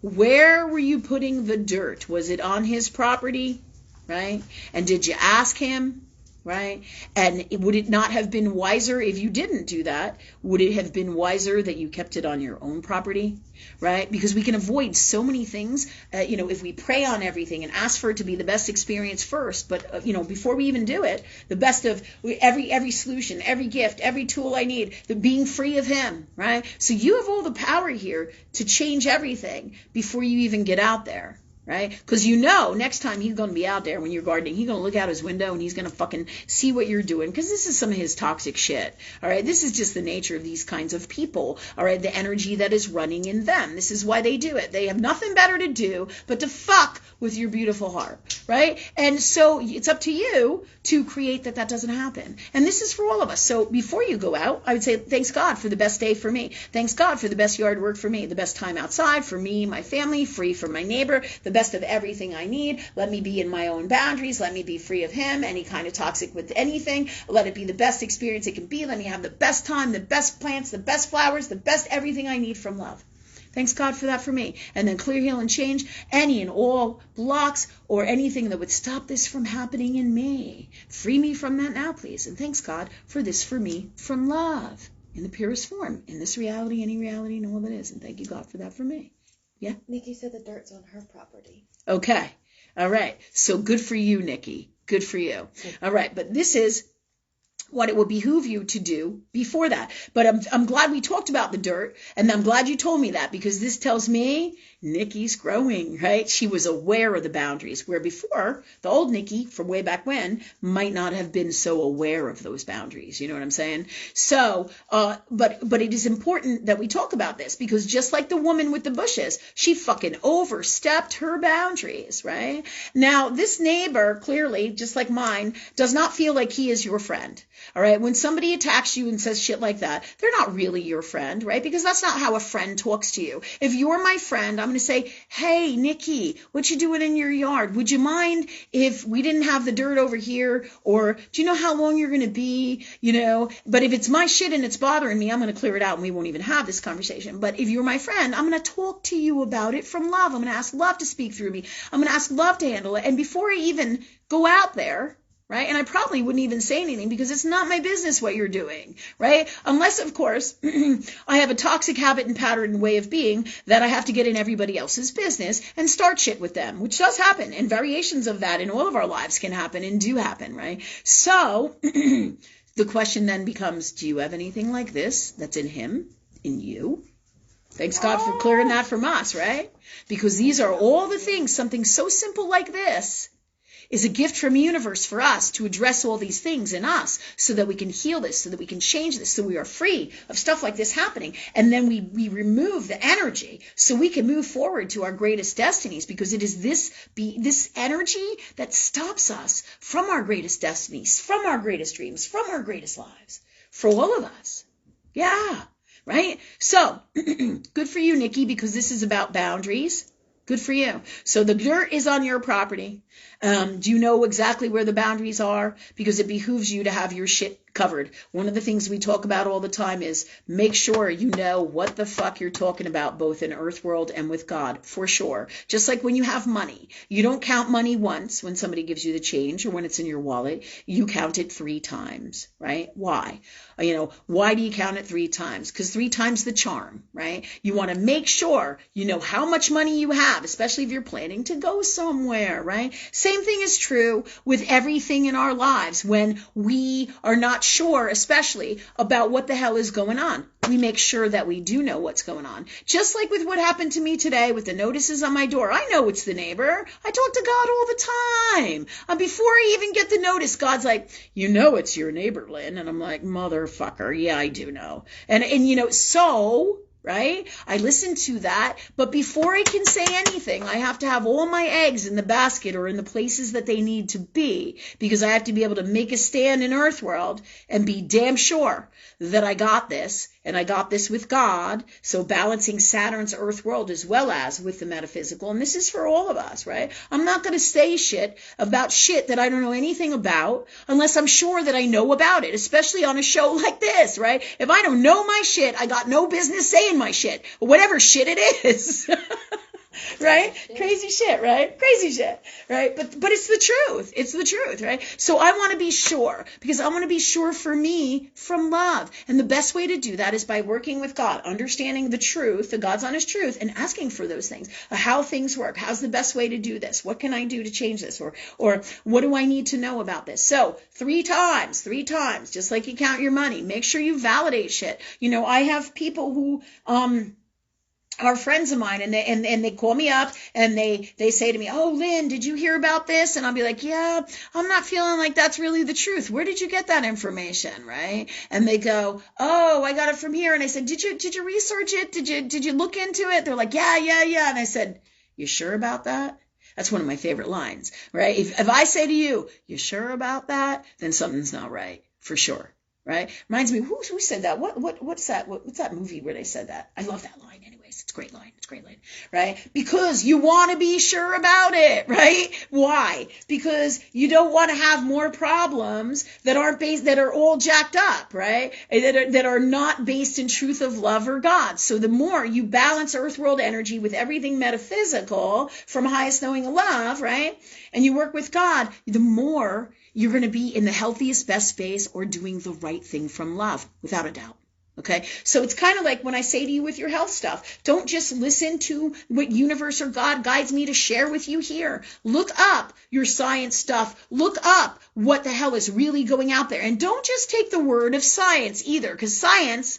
where were you putting the dirt? Was it on his property, right? And did you ask him, right? And would it not have been wiser if you didn't do that? Would it have been wiser that you kept it on your own property, right? Because we can avoid so many things, you know, if we pray on everything and ask for it to be the best experience first. But, you know, before we even do it, the best of every solution, every gift, every tool I need, the being free of him, right? So you have all the power here to change everything before you even get out there. Right? Because you know next time he's going to be out there when you're gardening, he's going to look out his window and he's going to fucking see what you're doing, because this is some of his toxic shit. All right? This is just the nature of these kinds of people. All right? The energy that is running in them. This is why they do it. They have nothing better to do but to fuck with your beautiful heart. Right? And so it's up to you to create that doesn't happen. And this is for all of us. So before you go out, I would say thanks God for the best day for me. Thanks God for the best yard work for me. The best time outside for me, my family, free from my neighbor, the best of everything I need. Let me be in my own boundaries. Let me be free of him, any kind of toxic with anything. Let it be the best experience it can be. Let me have the best time, the best plants, the best flowers, the best everything I need from love. Thanks God for that for me. And then clear, heal, and change any and all blocks or anything that would stop this from happening in me. Free me from that now, please. And thanks God for this for me from love in the purest form, in this reality, any reality, and all that is. And thank you, God, for that for me. Yeah? Nikki said the dirt's on her property. Okay. All right. So good for you, Nikki. Good for you. All right. But this is what it would behoove you to do before that. But I'm glad we talked about the dirt, and I'm glad you told me that, because this tells me Nikki's growing, right? She was aware of the boundaries, where before, the old Nikki from way back when might not have been so aware of those boundaries. You know what I'm saying? So, but it is important that we talk about this, because just like the woman with the bushes, she fucking overstepped her boundaries, right? Now, this neighbor, clearly, just like mine, does not feel like he is your friend. All right. When somebody attacks you and says shit like that, they're not really your friend, right? Because that's not how a friend talks to you. If you're my friend, I'm going to say, hey, Nikki, what you doing in your yard? Would you mind if we didn't have the dirt over here? Or do you know how long you're going to be? You know, but if it's my shit and it's bothering me, I'm going to clear it out and we won't even have this conversation. But if you're my friend, I'm going to talk to you about it from love. I'm going to ask love to speak through me. I'm going to ask love to handle it. And before I even go out there, right? And I probably wouldn't even say anything, because it's not my business what you're doing, right? Unless, of course, I have a toxic habit and pattern and way of being that I have to get in everybody else's business and start shit with them, which does happen. And variations of that in all of our lives can happen and do happen, right? So the question then becomes, do you have anything like this that's in him, in you? Thanks God for clearing that from us, right? Because these are all the things, something so simple like this is a gift from the universe for us to address all these things in us, so that we can heal this, so that we can change this, so we are free of stuff like this happening. And then we remove the energy so we can move forward to our greatest destinies, because it is this energy that stops us from our greatest destinies, from our greatest dreams, from our greatest lives, for all of us. Yeah, right? So good for you, Nikki, because this is about boundaries. Good for you. So the dirt is on your property. Do you know exactly where the boundaries are? Because it behooves you to have your shit covered. One of the things we talk about all the time is make sure you know what the fuck you're talking about, both in Earth world and with God, for sure. Just like when you have money, you don't count money once when somebody gives you the change or when it's in your wallet. You count it 3 times, right? Why? Why do you count it 3 times? Because 3 times the charm, right? You want to make sure you know how much money you have, especially if you're planning to go somewhere, right? Same thing is true with everything in our lives. When we are not sure, especially about what the hell is going on, we make sure that we do know what's going on. Just like with what happened to me today with the notices on my door. I know it's the neighbor. I talk to God all the time. And before I even get the notice, God's like, you know it's your neighbor, Lynn. And I'm like, motherfucker, yeah, I do know. And so... right? I listen to that, but before I can say anything, I have to have all my eggs in the basket or in the places that they need to be, because I have to be able to make a stand in Earth world and be damn sure that I got this, and I got this with God. So balancing Saturn's Earth world as well as with the metaphysical, and this is for all of us, right? I'm not going to say shit about shit that I don't know anything about unless I'm sure that I know about it, especially on a show like this, right? If I don't know my shit, I got no business saying my shit, whatever shit it is. Right? Crazy shit, right? Crazy shit, right? But it's the truth. It's the truth, right? So I want to be sure, because I want to be sure for me from love. And the best way to do that is by working with God, understanding the truth, the God's honest truth, and asking for those things, how things work. How's the best way to do this? What can I do to change this? Or what do I need to know about this? So 3 times, just like you count your money. Make sure you validate shit. I have people who, are friends of mine, and they call me up and they say to me, oh, Lynn, did you hear about this? And I'll be like, yeah, I'm not feeling like that's really the truth. Where did you get that information? Right? And they go, oh, I got it from here. And I said, did you research it? Did you look into it? They're like, yeah. And I said, you sure about that? That's one of my favorite lines, right? If I say to you, you sure about that? Then something's not right, for sure. Right? Reminds me, who said that? What's that? What's that movie where they said that? I love that line anyways. It's a great line. Right? Because you want to be sure about it, right? Why? Because you don't want to have more problems that are all jacked up, right? That are not based in truth of love or God. So the more you balance earth world energy with everything metaphysical from highest knowing of love, right? And you work with God, the more you're going to be in the healthiest, best space or doing the right thing from love, without a doubt. Okay, so it's kind of like when I say to you with your health stuff, don't just listen to what universe or God guides me to share with you here. Look up your science stuff. Look up what the hell is really going out there. And don't just take the word of science either, because science,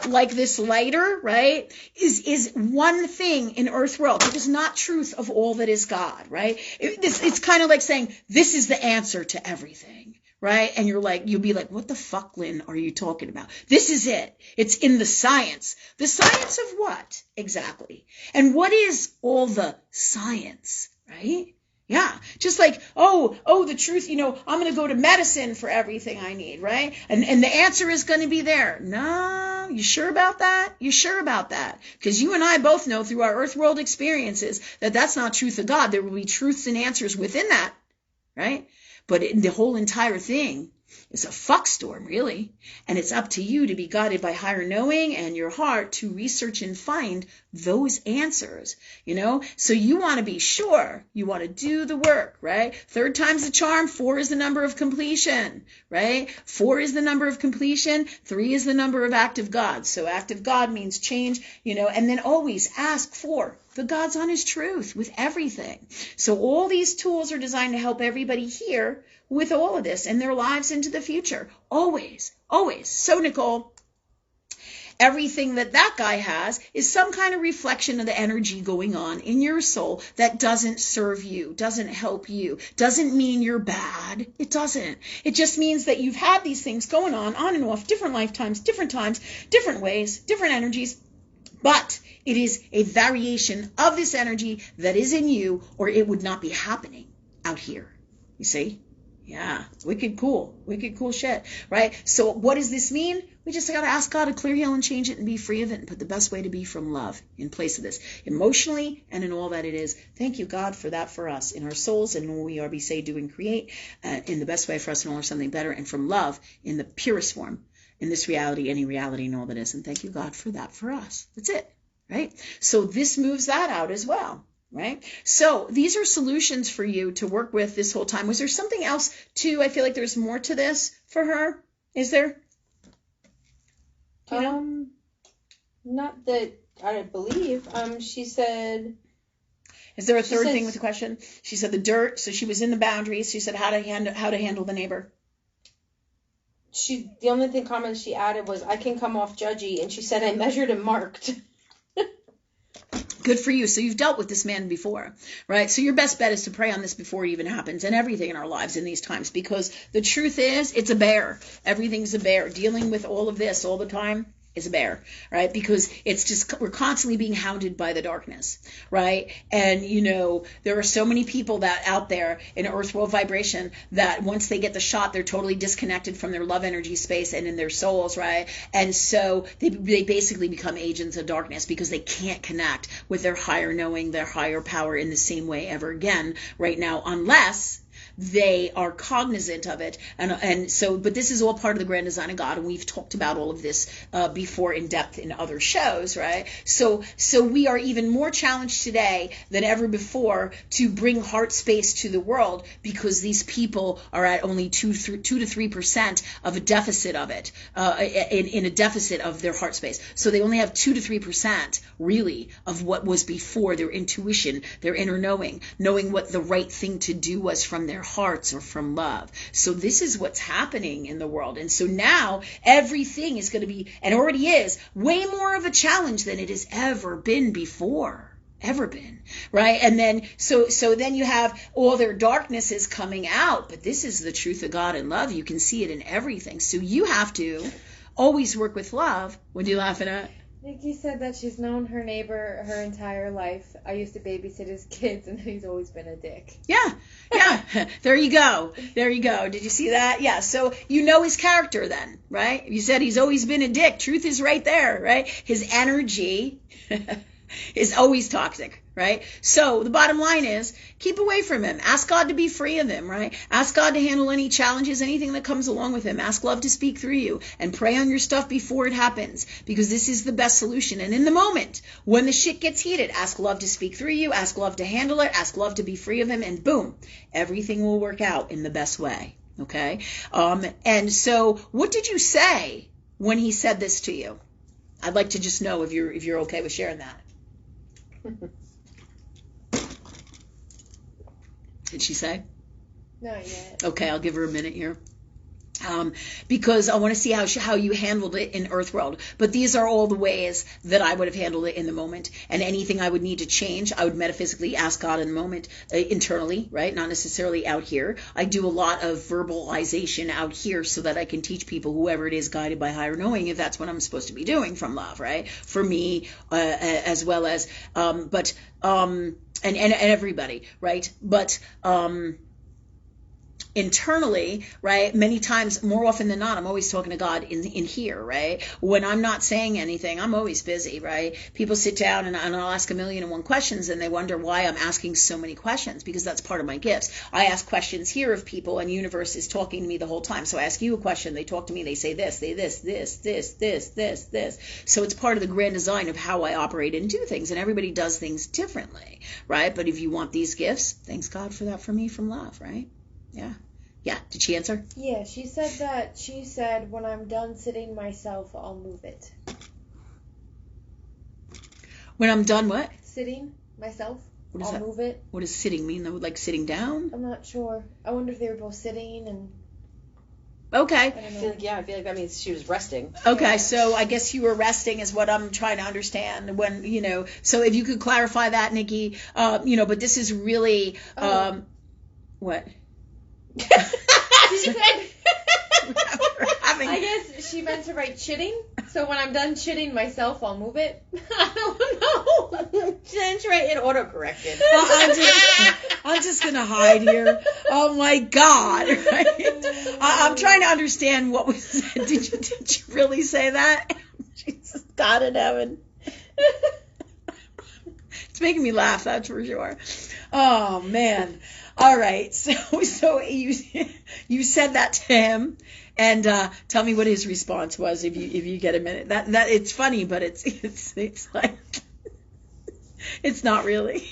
like this lighter, right, is one thing in earth world. It is not truth of all that is God, right? It's kind of like saying, this is the answer to everything. Right? And you'll be like, what the fuck, Lynn, are you talking about? This is it. It's in the science. The science of what? Exactly. And what is all the science, right? Yeah. Just like, the truth, I'm going to go to medicine for everything I need, right? And the answer is going to be there. No, you sure about that? You sure about that? Because you and I both know through our earth world experiences that that's not truth of God. There will be truths and answers within that, right? But the whole entire thing is a fuck storm, really. And it's up to you to be guided by higher knowing and your heart to research and find those answers, So you want to be sure. You want to do the work, right? 3 time's the charm. 4 is the number of completion, right? 4 is the number of completion. 3 is the number of active God. So active God means change, and then always ask for the God's honest truth with everything. So all these tools are designed to help everybody here with all of this and their lives into the future. Always, always. So Nicole, everything that guy has is some kind of reflection of the energy going on in your soul that doesn't serve you, doesn't help you, doesn't mean you're bad. It doesn't. It just means that you've had these things going on and off, different lifetimes, different times, different ways, different energies. But it is a variation of this energy that is in you, or it would not be happening out here. You see? Yeah. Wicked cool shit, right? So what does this mean? We just got to ask God to clear, heal, and change it and be free of it and put the best way to be from love in place of this, emotionally and in all that it is. Thank you, God, for that for us in our souls and when we are, be, say, do, and create in the best way for us and all or something better, and from love in the purest form. In this reality, any reality, and all that is. And thank you, God, for that for us. That's it, right? So this moves that out as well, right? So these are solutions for you to work with this whole time. Was there something else, too? I feel like there's more to this for her. Is there? Not that I believe. She said... Is there a third thing with the question? She said the dirt. So she was in the boundaries. She said how to handle the neighbor. The only comment she added was, I can come off judgy, and she said, I measured and marked. Good for you. So you've dealt with this man before, right? So your best bet is to pray on this before it even happens, and everything in our lives in these times, because the truth is, it's a bear. Everything's a bear. Dealing with all of this all the time is a bear, right? Because it's just, we're constantly being hounded by the darkness, right? And, there are so many people that out there in earth world vibration that once they get the shot, they're totally disconnected from their love energy space and in their souls, right? And so they basically become agents of darkness because they can't connect with their higher knowing, their higher power in the same way ever again right now, unless they are cognizant of it. And so, but this is all part of the grand design of God, and we've talked about all of this before in depth in other shows, right? So we are even more challenged today than ever before to bring heart space to the world, because these people are at only 2 to 3% of a deficit of it, in a deficit of their heart space. So they only have 2 to 3% really of what was before, their intuition, their inner knowing what the right thing to do was from their hearts or from love. So this is what's happening in the world. And so now everything is going to be, and already is, way more of a challenge than it has ever been before. Ever been, right? And then so then you have all their darknesses coming out, but this is the truth of God and love. You can see it in everything. So you have to always work with love. What are you laughing at? Nikki said that she's known her neighbor her entire life. I used to babysit his kids, and he's always been a dick. Yeah. There you go. Did you see that? Yeah. So you know his character then, right? You said he's always been a dick. Truth is right there, right? His energy is always toxic, right? So the bottom line is, keep away from him. Ask God to be free of him, right? Ask God to handle any challenges, anything that comes along with him. Ask love to speak through you, and pray on your stuff before it happens, because this is the best solution. And in the moment, when the shit gets heated, ask love to speak through you, ask love to handle it, ask love to be free of him, and boom, everything will work out in the best way, okay? And so what did you say when he said this to you? I'd like to just know if you're okay with sharing that. Did she say? Not yet. Okay, I'll give her a minute here. Because I want to see how you handled it in Earthworld. But these are all the ways that I would have handled it in the moment. And anything I would need to change, I would metaphysically ask God in the moment, internally, right? Not necessarily out here. I do a lot of verbalization out here so that I can teach people, whoever it is, guided by higher knowing, if that's what I'm supposed to be doing from love, right? For me, as well as, and everybody, right? But, internally, right, many times, more often than not, I'm always talking to God in here, right? When I'm not saying anything, I'm always busy, right? People sit down and I'll ask 1,000,001 questions and they wonder why I'm asking so many questions, because that's part of my gifts. I ask questions here of people and universe is talking to me the whole time. So I ask you a question, they talk to me, they say this, this. So it's part of the grand design of how I operate and do things, and everybody does things differently, right? But if you want these gifts, thanks God for that for me from love, right? Yeah. Yeah. Did she answer? Yeah, she said when I'm done sitting myself, I'll move it. When I'm done what? Sitting myself, What is I'll that? move it. What does sitting mean though? Like sitting down? I'm not sure. I wonder if they were both sitting and Okay. I I don't feel know. like, yeah, I feel like that means she was resting. Okay, Yeah. so I guess you were resting is what I'm trying to understand when, so if you could clarify that, Nikki, but this is really, what? She said, Having- I guess she meant to write chitting. So when I'm done chitting myself, I'll move it. I don't know. She didn't write it auto-corrected. I'm just going to hide here. Oh my God. Right? I'm trying to understand what was said. Did you really say that? Jesus, God in heaven. It's making me laugh, that's for sure. Oh man. All right. So you said that to him, and tell me what his response was if you get a minute. That it's funny, but it's like it's not really.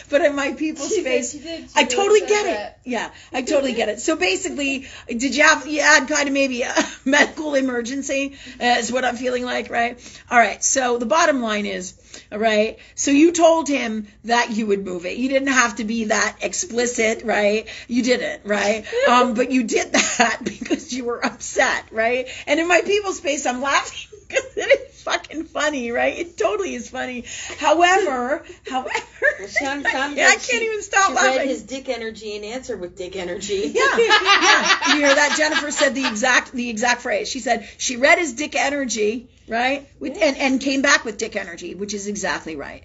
But in my people's face, I totally get it. Yeah, I totally get it. So basically, you had kind of maybe a medical emergency is what I'm feeling like, right? All right. So the bottom line is, all right. So you told him that you would move it. You didn't have to be that explicit, right? You didn't, right? But you did that because you were upset, right? And in my people's face, I'm laughing because it is fucking funny, right? It totally is funny. However, I can't even stop laughing. She read his dick energy and answered with dick energy. Yeah. You hear that? Jennifer said the exact phrase. She said she read his dick energy, right? And came back with dick energy, which is exactly right?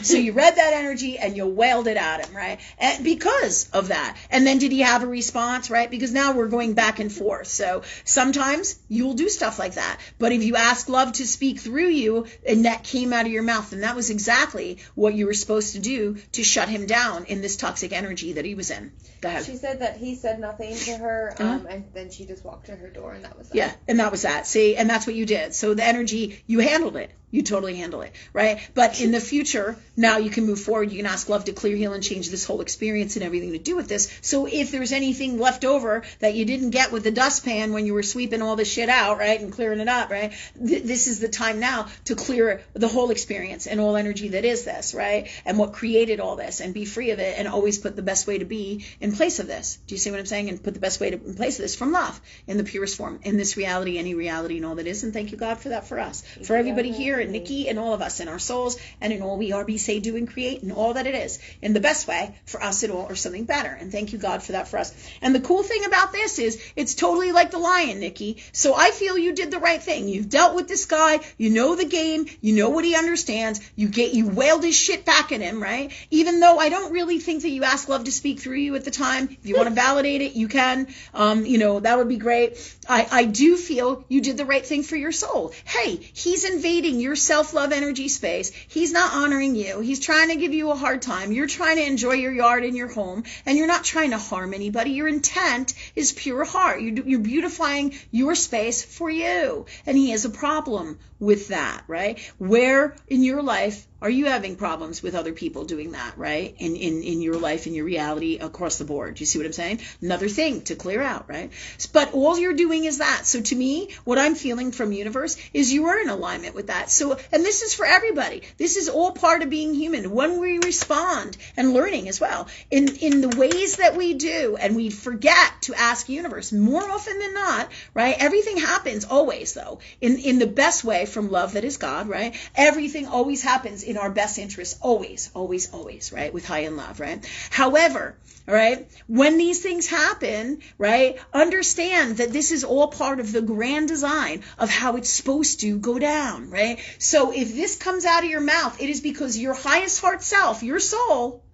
So you read that energy and you wailed it at him, right? And because of that. And then did he have a response, right? Because now we're going back and forth. So sometimes you'll do stuff like that. But if you ask love to speak through you and that came out of your mouth, then that was exactly what you were supposed to do to shut him down in this toxic energy that he was in. Go ahead. She said that he said nothing to her, and then she just walked to her door, and that was that. Yeah, and that was that. See, and that's what you did. So the energy, you handled it. You totally handle it, right? But in the future, now you can move forward. You can ask love to clear, heal, and change this whole experience and everything to do with this. So if there's anything left over that you didn't get with the dustpan when you were sweeping all this shit out, right, and clearing it up, right, this is the time now to clear the whole experience and all energy that is this, right, and what created all this, and be free of it, and always put the best way to be in place of this. Do you see what I'm saying? And put the best way in place of this from love, in the purest form, in this reality, any reality, and all that is. And thank you, God, for that for us, for everybody here, and Nikki, and all of us, in our souls, and in all we are, be, say, do, and create, and all that it is, in the best way for us at all, or something better. And thank you, God, for that for us. And the cool thing about this is, it's totally like the lion, Nikki. So I feel you did the right thing. You've dealt with this guy. You know the game. You know what he understands. You wailed his shit back at him, right? Even though I don't really think that you asked love to speak through you at the time. If you want to validate it, you can. That would be great. I do feel you did the right thing for your soul. Hey, he's invading your self-love energy space. He's not honoring you. He's trying to give you a hard time. You're trying to enjoy your yard and your home, and you're not trying to harm anybody. Your intent is pure heart. You're beautifying your space for you, and he has a problem with that, right? Where in your life are you having problems with other people doing that, right? In your life, in your reality, across the board. Do you see what I'm saying? Another thing to clear out, right? But all you're doing is that. So to me, what I'm feeling from universe is you are in alignment with that. So, and this is for everybody. This is all part of being human. When we respond and learning as well, in the ways that we do, and we forget to ask universe more often than not, right? Everything happens always, though, in the best way from love that is God, right? Everything always happens in our best interest, always, always, always, right? With high and love, right? However, all right, when these things happen, right, understand that this is all part of the grand design of how it's supposed to go down, right? So if this comes out of your mouth, it is because your highest heart self, your soul,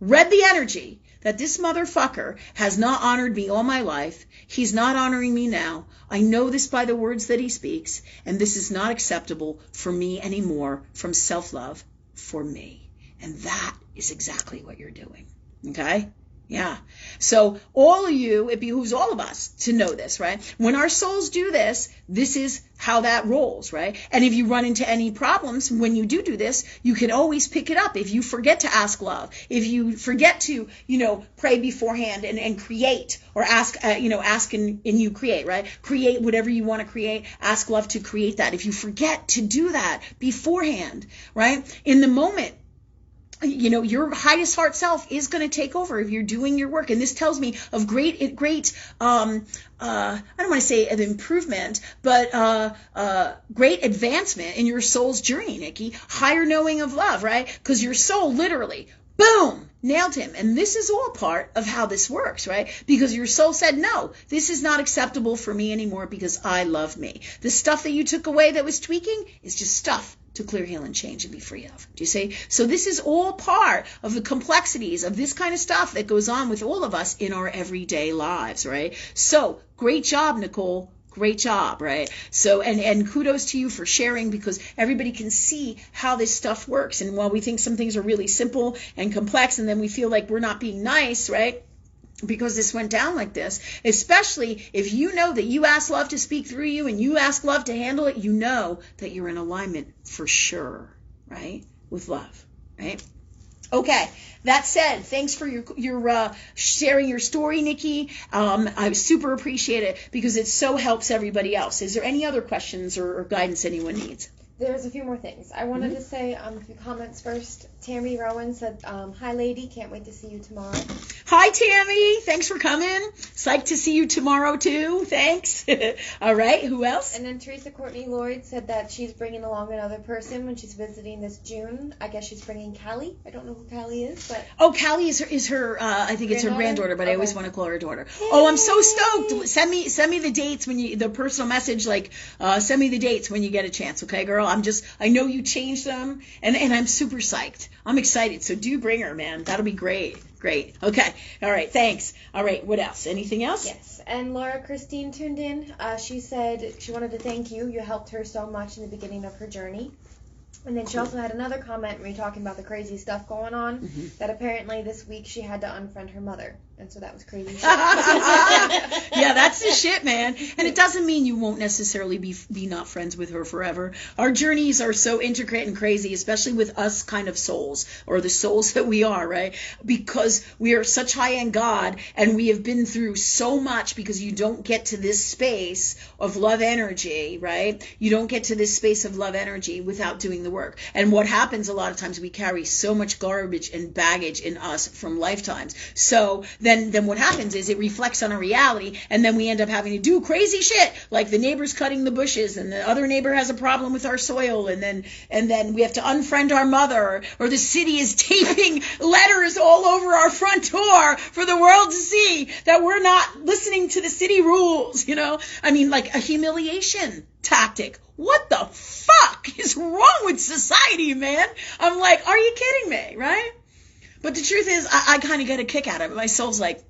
read the energy that this motherfucker has not honored me all my life. He's not honoring me now. I know this by the words that he speaks, and this is not acceptable for me anymore from self-love for me. And that is exactly what you're doing. Okay? Yeah. So all of you, it behooves all of us to know this, right? When our souls do this, this is how that rolls, right? And if you run into any problems when you do this, you can always pick it up. If you forget to ask love, if you forget to, pray beforehand and create, or ask, ask and you create, right? Create whatever you want to create. Ask love to create that. If you forget to do that beforehand, right? In the moment, your highest heart self is going to take over if you're doing your work. And this tells me of great, I don't want to say of improvement, but great advancement in your soul's journey, Nikki. Higher knowing of love, right? Because your soul literally, boom, nailed him. And this is all part of how this works, right? Because your soul said, no, this is not acceptable for me anymore because I love me. The stuff that you took away that was tweaking is just stuff to clear, heal, and change and be free of. Do you see? So this is all part of the complexities of this kind of stuff that goes on with all of us in our everyday lives, right? So great job, Nicole. Great job, right? So, and kudos to you for sharing, because everybody can see how this stuff works. And while we think some things are really simple and complex, and then we feel like we're not being nice, right? Because this went down like this, especially if you know that you ask love to speak through you and you ask love to handle it, you know that you're in alignment for sure, right? With love, right? Okay, that said, thanks for your sharing your story, Nikki. I super appreciate it because it so helps everybody else. Is there any other questions or guidance anyone needs? There's a few more things. I wanted to say a few comments first. Tammy Rowan said, hi, lady. Can't wait to see you tomorrow. Hi, Tammy. Thanks for coming. Psyched to see you tomorrow, too. Thanks. All right. Who else? And then Teresa Courtney Lloyd said that she's bringing along another person when she's visiting this June. I guess she's bringing Callie. I don't know who Callie is, but... Oh, Callie is her I think it's her granddaughter, but okay. I always want to call her daughter. Yay. Oh, I'm so stoked. Send me the dates when the personal message, send me the dates when you get a chance, okay, girl? I know you changed them, and I'm super psyched. I'm excited, so do bring her, man. That'll be great. Great. Okay. All right. Thanks. All right. What else? Anything else? Yes. And Laura Christine tuned in. She said she wanted to thank you. You helped her so much in the beginning of her journey. And then she also had another comment when you're talking about the crazy stuff going on, that apparently this week she had to unfriend her mother. And so that was crazy shit. Yeah, that's the shit, man. And it doesn't mean you won't necessarily be not friends with her forever. Our journeys are so intricate and crazy, especially with us kind of souls, or the souls that we are, right? Because we are such high-end God, and we have been through so much, because you don't get to this space of love energy, right? You don't get to this space of love energy without doing the work. And what happens a lot of times, we carry so much garbage and baggage in us from lifetimes. So then what happens is it reflects on our reality, and then we end up having to do crazy shit, like the neighbor's cutting the bushes, and the other neighbor has a problem with our soil, and then we have to unfriend our mother, or the city is taping letters all over our front door for the world to see that we're not listening to the city rules, I mean, like a humiliation tactic. What the fuck is wrong with society, man? I'm like, are you kidding me, right? But the truth is, I kind of get a kick out of it. My soul's like,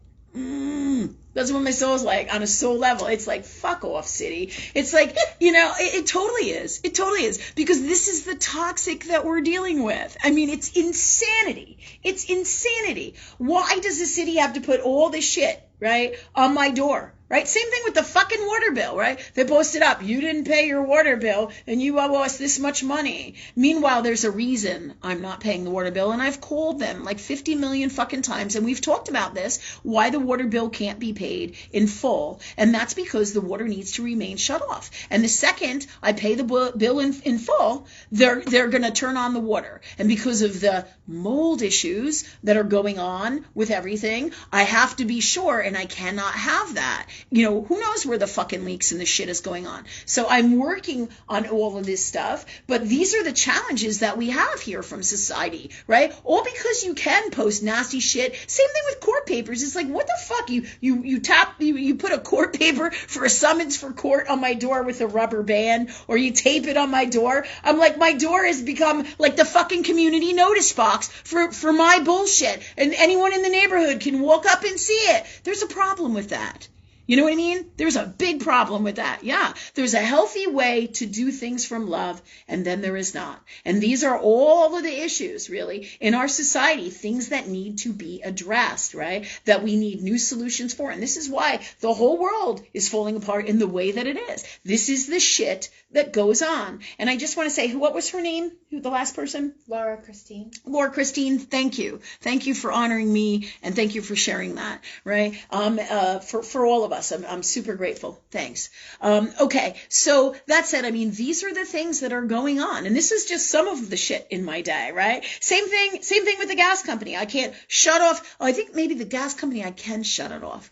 That's what my soul's like on a soul level. It's like, fuck off, city. It's like, it totally is. It totally is. Because this is the toxic that we're dealing with. I mean, it's insanity. It's insanity. Why does the city have to put all this shit, right, on my door? Right? Same thing with the fucking water bill, right? They posted up, you didn't pay your water bill and you owe us this much money. Meanwhile, there's a reason I'm not paying the water bill, and I've called them like 50 million fucking times, and we've talked about this, why the water bill can't be paid in full, and that's because the water needs to remain shut off. And the second I pay the bill in full, they're going to turn on the water. And because of the mold issues that are going on with everything, I have to be sure, and I cannot have that. Who knows where the fucking leaks and the shit is going on. So I'm working on all of this stuff, but these are the challenges that we have here from society, right? All because you can post nasty shit. Same thing with court papers. It's like, what the fuck? You put a court paper for a summons for court on my door with a rubber band, or you tape it on my door. I'm like, my door has become like the fucking community notice box for my bullshit, and anyone in the neighborhood can walk up and see it. There's a problem with that. You know what I mean? There's a big problem with that. Yeah, there's a healthy way to do things from love, and then there is not. And these are all of the issues, really, in our society, things that need to be addressed, right? That we need new solutions for. And this is why the whole world is falling apart in the way that it is. This is the shit that goes on. And I just want to say, what was her name? The last person? Laura Christine. Laura Christine, thank you. Thank you for honoring me, and thank you for sharing that, right? For all of us. I'm super grateful. Thanks. Okay. So that said, I mean, these are the things that are going on. And this is just some of the shit in my day, right? Same thing with the gas company. I can't shut off. I think maybe the gas company, I can shut it off.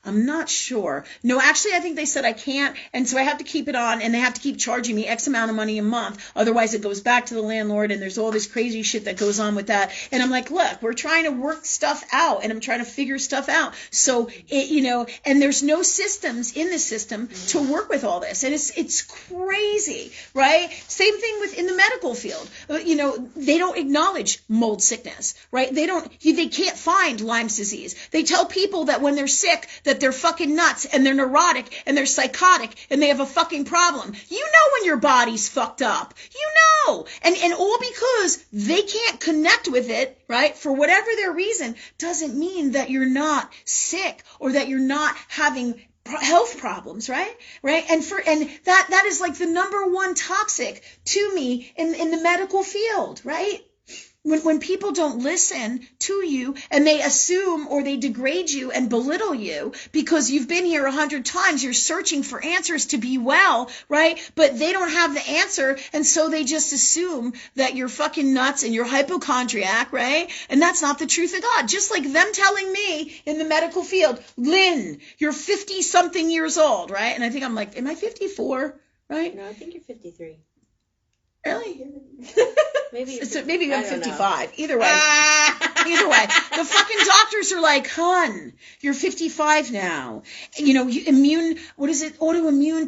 I'm not sure. No, actually, I think they said I can't, and so I have to keep it on, and they have to keep charging me X amount of money a month. Otherwise, it goes back to the landlord, and there's all this crazy shit that goes on with that. And I'm like, look, we're trying to work stuff out, and I'm trying to figure stuff out. So, and there's no systems in the system to work with all this, and it's crazy, right? Same thing in the medical field. They don't acknowledge mold sickness, right? They can't find Lyme's disease. They tell people that when they're sick, that they're fucking nuts and they're neurotic and they're psychotic and they have a fucking problem. You know when your body's fucked up. You know. And all because they can't connect with it, right? For whatever their reason, doesn't mean that you're not sick or that you're not having health problems, right? And that is like the number one toxic to me in the medical field, right? When people don't listen to you and they assume or they degrade you and belittle you because you've been here 100 times, you're searching for answers to be well, right? But they don't have the answer, and so they just assume that you're fucking nuts and you're hypochondriac, right? And that's not the truth of God. Just like them telling me in the medical field, Lynn, you're 50-something years old, right? And I think I'm like, am I 54, right? No, I think you're 53. Really? Maybe I'm 55. Either way. The fucking doctors are like, hun, you're 55 now. Autoimmune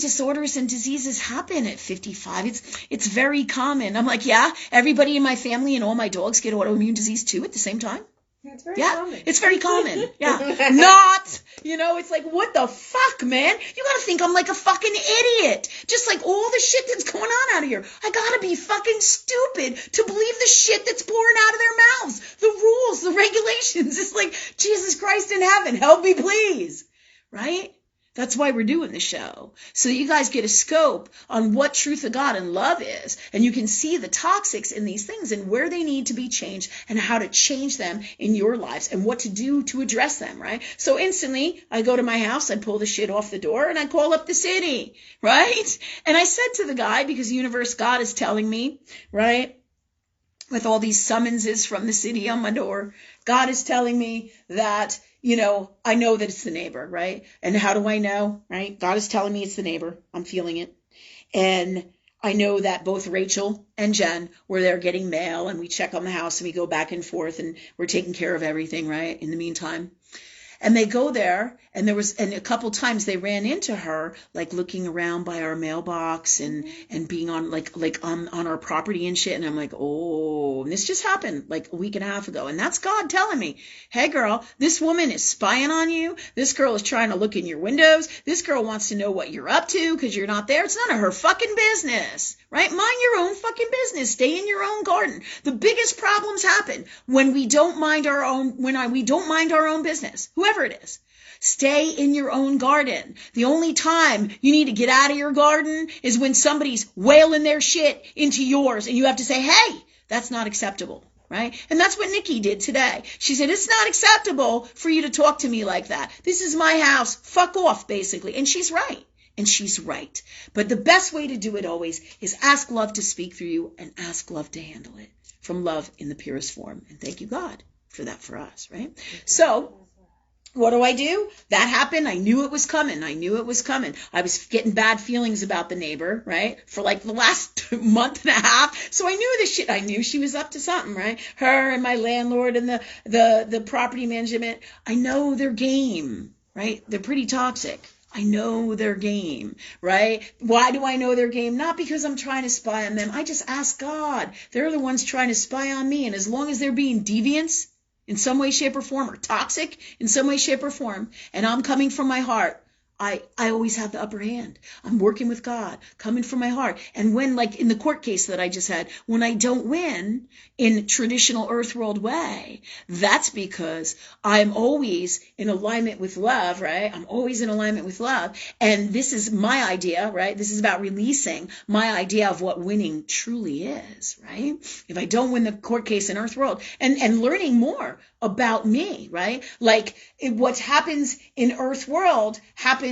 disorders and diseases happen at 55. It's very common. I'm like, yeah, everybody in my family and all my dogs get autoimmune disease too at the same time. It's very common. It's very common. Yeah. Not. It's like, what the fuck, man? You gotta think I'm like a fucking idiot. Just like all the shit that's going on out of here. I gotta be fucking stupid to believe the shit that's pouring out of their mouths. The rules, the regulations. It's like, Jesus Christ in heaven, help me please. Right? That's why we're doing the show. So you guys get a scope on what truth of God and love is. And you can see the toxics in these things and where they need to be changed and how to change them in your lives and what to do to address them, right? So instantly, I go to my house, I pull the shit off the door, and I call up the city, right? And I said to the guy, because the universe, God is telling me, right, with all these summonses from the city on my door, God is telling me that, I know that it's the neighbor, right? And how do I know, right? God is telling me it's the neighbor. I'm feeling it. And I know that both Rachel and Jen were there getting mail, and we check on the house and we go back and forth and we're taking care of everything, right? In the meantime. And they go there, and a couple times they ran into her, like looking around by our mailbox and being on like on our property and shit. And I'm like, oh, and this just happened like a week and a half ago. And that's God telling me, hey girl, this woman is spying on you. This girl is trying to look in your windows. This girl wants to know what you're up to because you're not there. It's none of her fucking business, right? Mind your own fucking business. Stay in your own garden. The biggest problems happen when we don't mind our own, we don't mind our own business, whoever it is. Stay in your own garden. The only time you need to get out of your garden is when somebody's wailing their shit into yours and you have to say, hey, that's not acceptable, right? And that's what Nikki did today. She said, it's not acceptable for you to talk to me like that. This is my house. Fuck off, basically. And she's right. And she's right. But the best way to do it always is ask love to speak through you and ask love to handle it from love in the purest form. And thank you, God, for that for us, right? So what do? That happened. I knew it was coming. I was getting bad feelings about the neighbor, right? For like the last month and a half. So I knew this shit. I knew she was up to something, right? Her and my landlord and the property management. I know their game, right? They're pretty toxic. I know their game, right? Why do I know their game? Not because I'm trying to spy on them. I just ask God. They're the ones trying to spy on me. And as long as they're being deviants in some way, shape, or form, or toxic in some way, shape, or form, and I'm coming from my heart, I always have the upper hand. I'm working with God, coming from my heart. And when, like in the court case that I just had, when I don't win in traditional earthworld way, that's because I'm always in alignment with love, right? I'm always in alignment with love. And this is my idea, right? This is about releasing my idea of what winning truly is, right? If I don't win the court case in earthworld and learning more about me, right? Like what happens in earthworld happens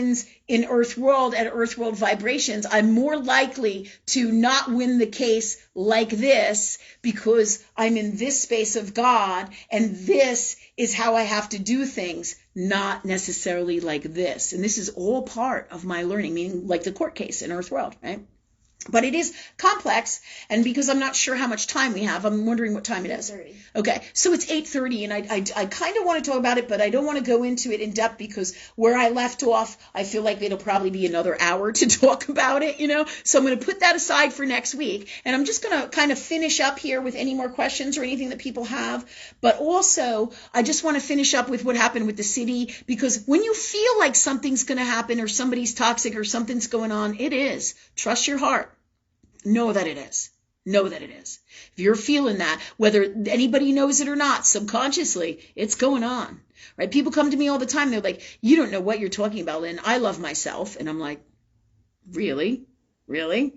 in earthworld at earthworld vibrations. I'm more likely to not win the case like this because I'm in this space of God and this is how I have to do things, not necessarily like this. And this is all part of my learning, meaning like the court case in earthworld, right? But it is complex, and because I'm not sure how much time we have, I'm wondering what time it is. 8:30. Okay, so it's 8:30, and I kind of want to talk about it, but I don't want to go into it in depth because where I left off, I feel like it'll probably be another hour to talk about it, you know? So I'm going to put that aside for next week, and I'm just going to kind of finish up here with any more questions or anything that people have. But also, I just want to finish up with what happened with the city, because when you feel like something's going to happen or somebody's toxic or something's going on, it is. Trust your heart. Know that it is. Know that it is. If you're feeling that, whether anybody knows it or not, subconsciously, it's going on, right? People come to me all the time. They're like, you don't know what you're talking about, Lynn. I love myself. And I'm like, really? Really?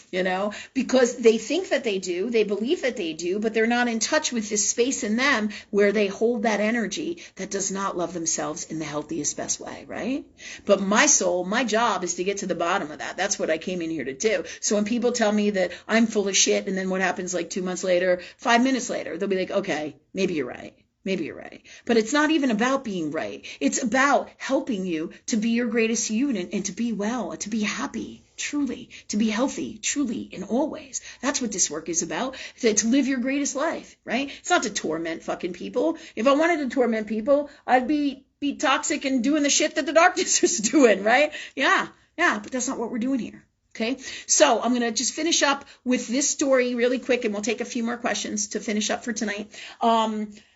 You know, because they think that they do, they believe that they do, but they're not in touch with this space in them where they hold that energy that does not love themselves in the healthiest, best way, right? But my soul, my job is to get to the bottom of that. That's what I came in here to do. So when people tell me that I'm full of shit, and then what happens like 2 months later, 5 minutes later, they'll be like, okay, maybe you're right. Maybe you're right. But it's not even about being right. It's about helping you to be your greatest you and to be well, to be happy, truly, to be healthy, truly, in all ways. That's what this work is about, to live your greatest life, right? It's not to torment fucking people. If I wanted to torment people, I'd be toxic and doing the shit that the darkness is doing, right? Yeah, but that's not what we're doing here. Okay, so I'm going to just finish up with this story really quick, and we'll take a few more questions to finish up for tonight.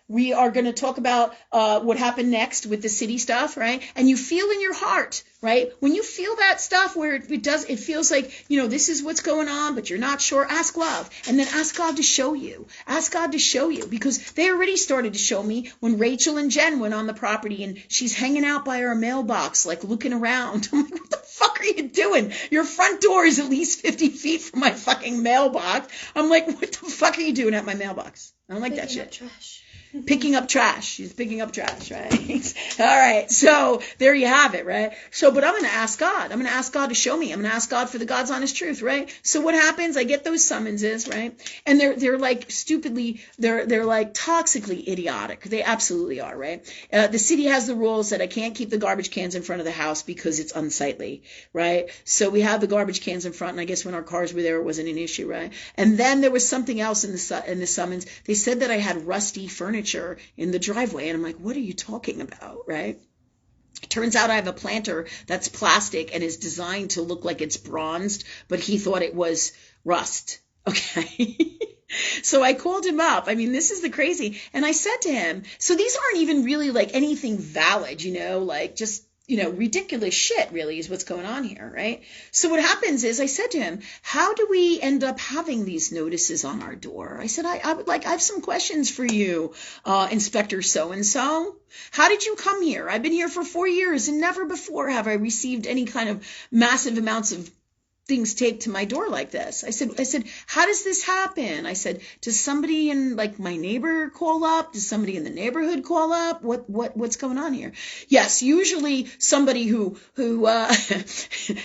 We are going to talk about what happened next with the city stuff, right? And you feel in your heart, right? When you feel that stuff where it feels like, you know, this is what's going on, but you're not sure, ask love. And then ask God to show you. Ask God to show you, because they already started to show me when Rachel and Jen went on the property and she's hanging out by her mailbox, like looking around. I'm like, what the fuck are you doing? Your front door is at least 50 feet from my fucking mailbox. I'm like, what the fuck are you doing at my mailbox? I don't like that shit. Trash. Picking up trash. She's picking up trash, right? All right. So there you have it, right? So, but I'm going to ask God. I'm going to ask God to show me. I'm going to ask God for the God's honest truth, right? So what happens? I get those summonses, right? And they're like stupidly, they're like toxically idiotic. They absolutely are, right? The city has the rules that I can't keep the garbage cans in front of the house because it's unsightly, right? So we have the garbage cans in front, and I guess when our cars were there, it wasn't an issue, right? And then there was something else in the summons. They said that I had rusty furniture furniture in the driveway. And I'm like, what are you talking about, right? It turns out I have a planter that's plastic and is designed to look like it's bronzed, but he thought it was rust. Okay. So I called him up. I mean, this is the crazy. And I said to him, so these aren't even really like anything valid, like just, ridiculous shit really is what's going on here, right? So what happens is I said to him, how do we end up having these notices on our door? I said, I have some questions for you, Inspector so-and-so. How did you come here? I've been here for 4 years and never before have I received any kind of massive amounts of things taped to my door like this. I said, how does this happen? I said, does somebody in like my neighbor call up? Does somebody in the neighborhood call up? What's going on here? Yes, usually somebody who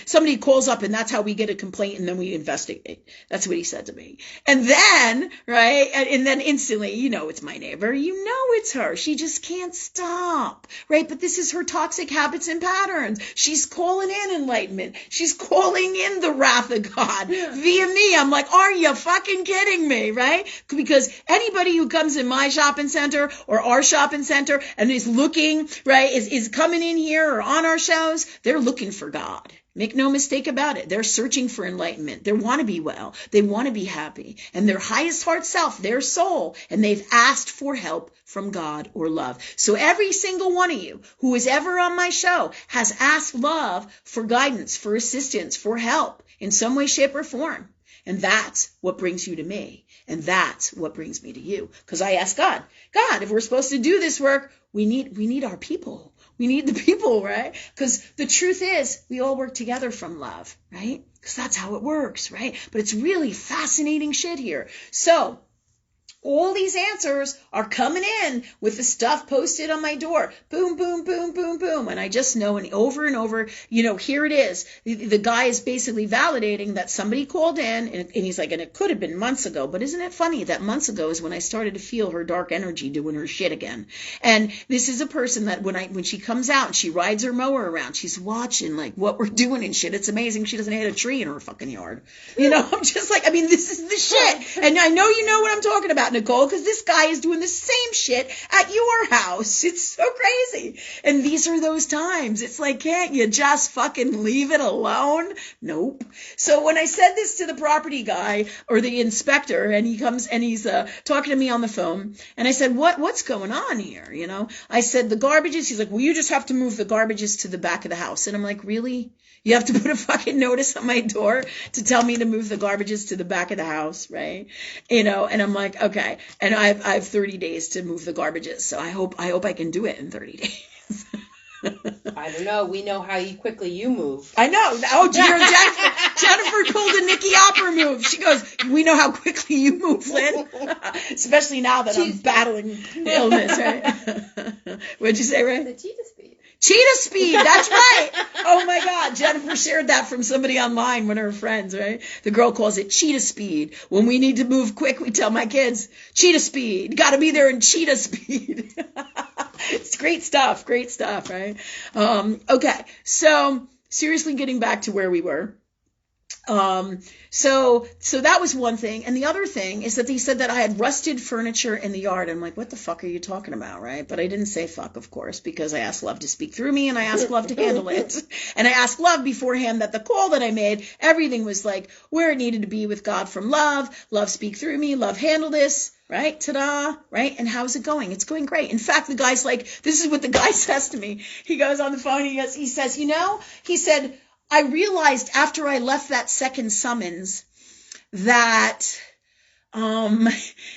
somebody calls up and that's how we get a complaint and then we investigate. That's what he said to me. And then, right? And then instantly, it's my neighbor. It's her. She just can't stop, right? But this is her toxic habits and patterns. She's calling in enlightenment. She's calling in the wrath of God via me. I'm like, are you fucking kidding me, right? Because anybody who comes in my shopping center or our shopping center and is looking, right, is coming in here or on our shows, they're looking for God. Make no mistake about it. They're searching for enlightenment. They want to be well. They want to be happy. And their highest heart self, their soul, and they've asked for help from God or love. So every single one of you who is ever on my show has asked love for guidance, for assistance, for help in some way, shape, or form. And that's what brings you to me. And that's what brings me to you. Because I asked God, if we're supposed to do this work, we need our people. We need the people, right? Because the truth is, we all work together from love, right? Because that's how it works, right? But it's really fascinating shit here. So all these answers are coming in with the stuff posted on my door. Boom, boom, boom, boom, boom. And I just know, and over, here it is. The guy is basically validating that somebody called in, and he's like, and it could have been months ago, but isn't it funny that months ago is when I started to feel her dark energy doing her shit again. And this is a person that when she comes out and she rides her mower around, she's watching like what we're doing and shit. It's amazing she doesn't hit a tree in her fucking yard. I'm just like, this is the shit. And I know you know what I'm talking about, Nicole, because this guy is doing the same shit at your house. It's so crazy. And these are those times. It's like, can't you just fucking leave it alone? Nope. So when I said this to the property guy or the inspector, and he comes and he's talking to me on the phone, and I said, what's going on here? I said, the garbages. He's like, well, you just have to move the garbages to the back of the house. And I'm like, really? You have to put a fucking notice on my door to tell me to move the garbages to the back of the house, right? And I'm like, okay. And I have 30 days to move the garbages, so I hope I can do it in 30 days. I don't know. We know how quickly you move. I know. Oh, Jennifer pulled a Nikki Opera move. She goes, we know how quickly you move, Lynn. Especially now that I'm battling illness, right? What'd you say, Ray? The cheetah speed. Cheetah speed, that's right. Oh my God, Jennifer shared that from somebody online, one of her friends, right? The girl calls it cheetah speed. When we need to move quick, we tell my kids, cheetah speed. Got to be there in cheetah speed. It's great stuff, right? Okay, so seriously getting back to where we were. So that was one thing. And the other thing is that they said that I had rusted furniture in the yard. I'm like, what the fuck are you talking about, right? But I didn't say fuck, of course, because I asked Love to speak through me and I asked Love to handle it. And I asked Love beforehand that the call that I made, everything was like where it needed to be with God from Love. Love speak through me. Love handle this. Right? Ta-da. Right? And how's it going? It's going great. In fact, the guy's like, this is what the guy says to me. He goes on the phone. He says, he said, I realized after I left that second summons that,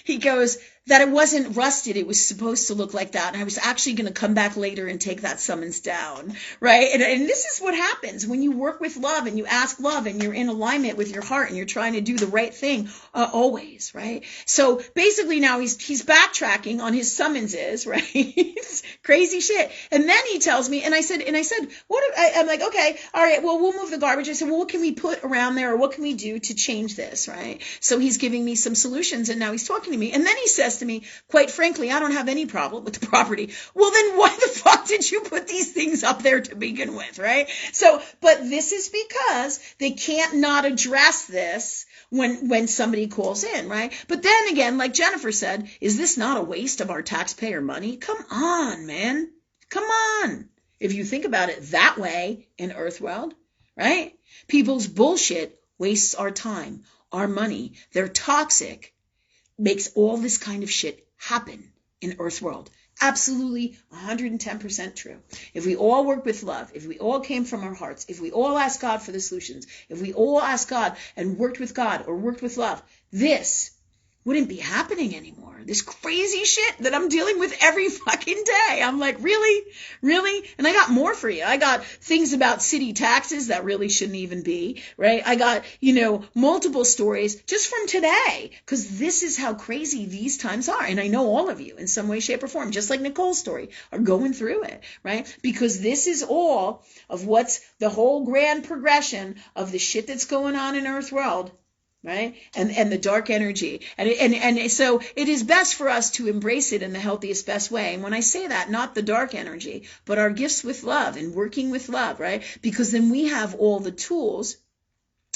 he goes, that it wasn't rusted. It was supposed to look like that. And I was actually going to come back later and take that summons down. Right? And this is what happens when you work with Love and you ask Love and you're in alignment with your heart and you're trying to do the right thing always. Right? So basically now he's backtracking on his summonses. Right? Crazy shit. And then he tells me, and I said, I'm like, okay, all right, well, we'll move the garbage. I said, well, what can we put around there or what can we do to change this? Right? So he's giving me some solutions and now he's talking to me. And then he says says to me, quite frankly, I don't have any problem with the property. Well, then why the fuck did you put these things up there to begin with, right? So, but this is because they can't not address this when somebody calls in, right? But then again, like Jennifer said, is this not a waste of our taxpayer money? Come on, man. Come on. If you think about it that way in Earthworld, right? People's bullshit wastes our time, our money. They're toxic. Makes all this kind of shit happen in Earthworld. Absolutely 110% true. If we all work with love, if we all came from our hearts, if we all asked God for the solutions, if we all asked God and worked with God or worked with love, this wouldn't be happening anymore. This crazy shit that I'm dealing with every fucking day. I'm like, really? Really? And I got more for you. I got things about city taxes that really shouldn't even be, right? I got, multiple stories just from today, because this is how crazy these times are. And I know all of you in some way, shape, or form, just like Nicole's story, are going through it, right? Because this is all of what's the whole grand progression of the shit that's going on in Earthworld. Right? And the dark energy. And so it is best for us to embrace it in the healthiest, best way. And when I say that, not the dark energy, but our gifts with love and working with love, right? Because then we have all the tools,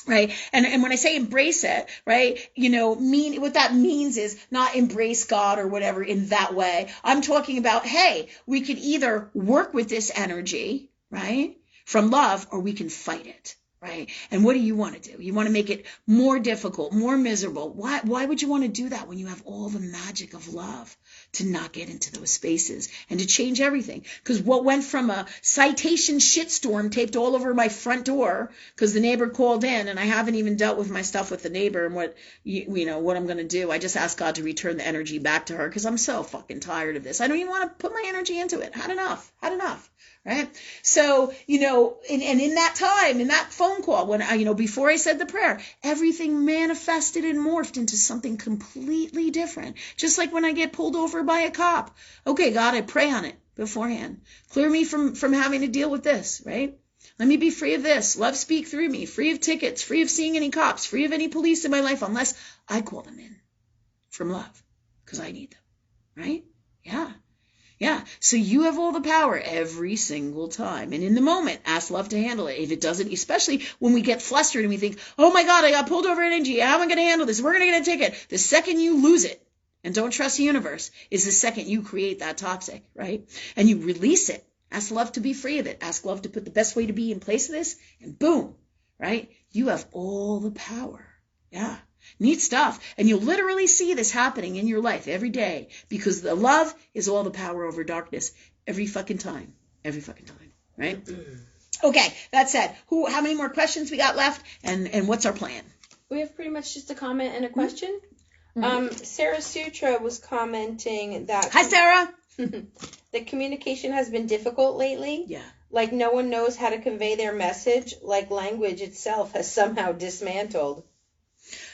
right? And when I say embrace it, right, what that means is not embrace God or whatever in that way. I'm talking about, hey, we could either work with this energy, right, from love, or we can fight it. Right? And what do you want to do? You want to make it more difficult, more miserable. Why would you want to do that when you have all the magic of love to not get into those spaces and to change everything? Because what went from a citation shitstorm taped all over my front door because the neighbor called in, and I haven't even dealt with my stuff with the neighbor and what I'm going to do. I just asked God to return the energy back to her because I'm so fucking tired of this. I don't even want to put my energy into it. Had enough. Right? So, and in that time, in that phone call, when before I said the prayer, everything manifested and morphed into something completely different. Just like when I get pulled over by a cop. Okay, God, I pray on it beforehand. Clear me from having to deal with this, right? Let me be free of this. Love speak through me. Free of tickets. Free of seeing any cops. Free of any police in my life unless I call them in from love because I need them, right? Yeah, so you have all the power every single time. And in the moment, ask love to handle it. If it doesn't, especially when we get flustered and we think, oh my God, I got pulled over in energy. How am I going to handle this? We're going to get a ticket. The second you lose it and don't trust the universe is the second you create that toxic, right? And you release it. Ask love to be free of it. Ask love to put the best way to be in place of this. And boom, right? You have all the power. Yeah. Neat stuff. And you'll literally see this happening in your life every day because the love is all the power over darkness every fucking time, right? Okay, that said, how many more questions we got left and what's our plan? We have pretty much just a comment and a question. Mm-hmm. Sarah Sutra was commenting that... Hi, Sarah! The communication has been difficult lately. Yeah. Like no one knows how to convey their message, like language itself has somehow dismantled.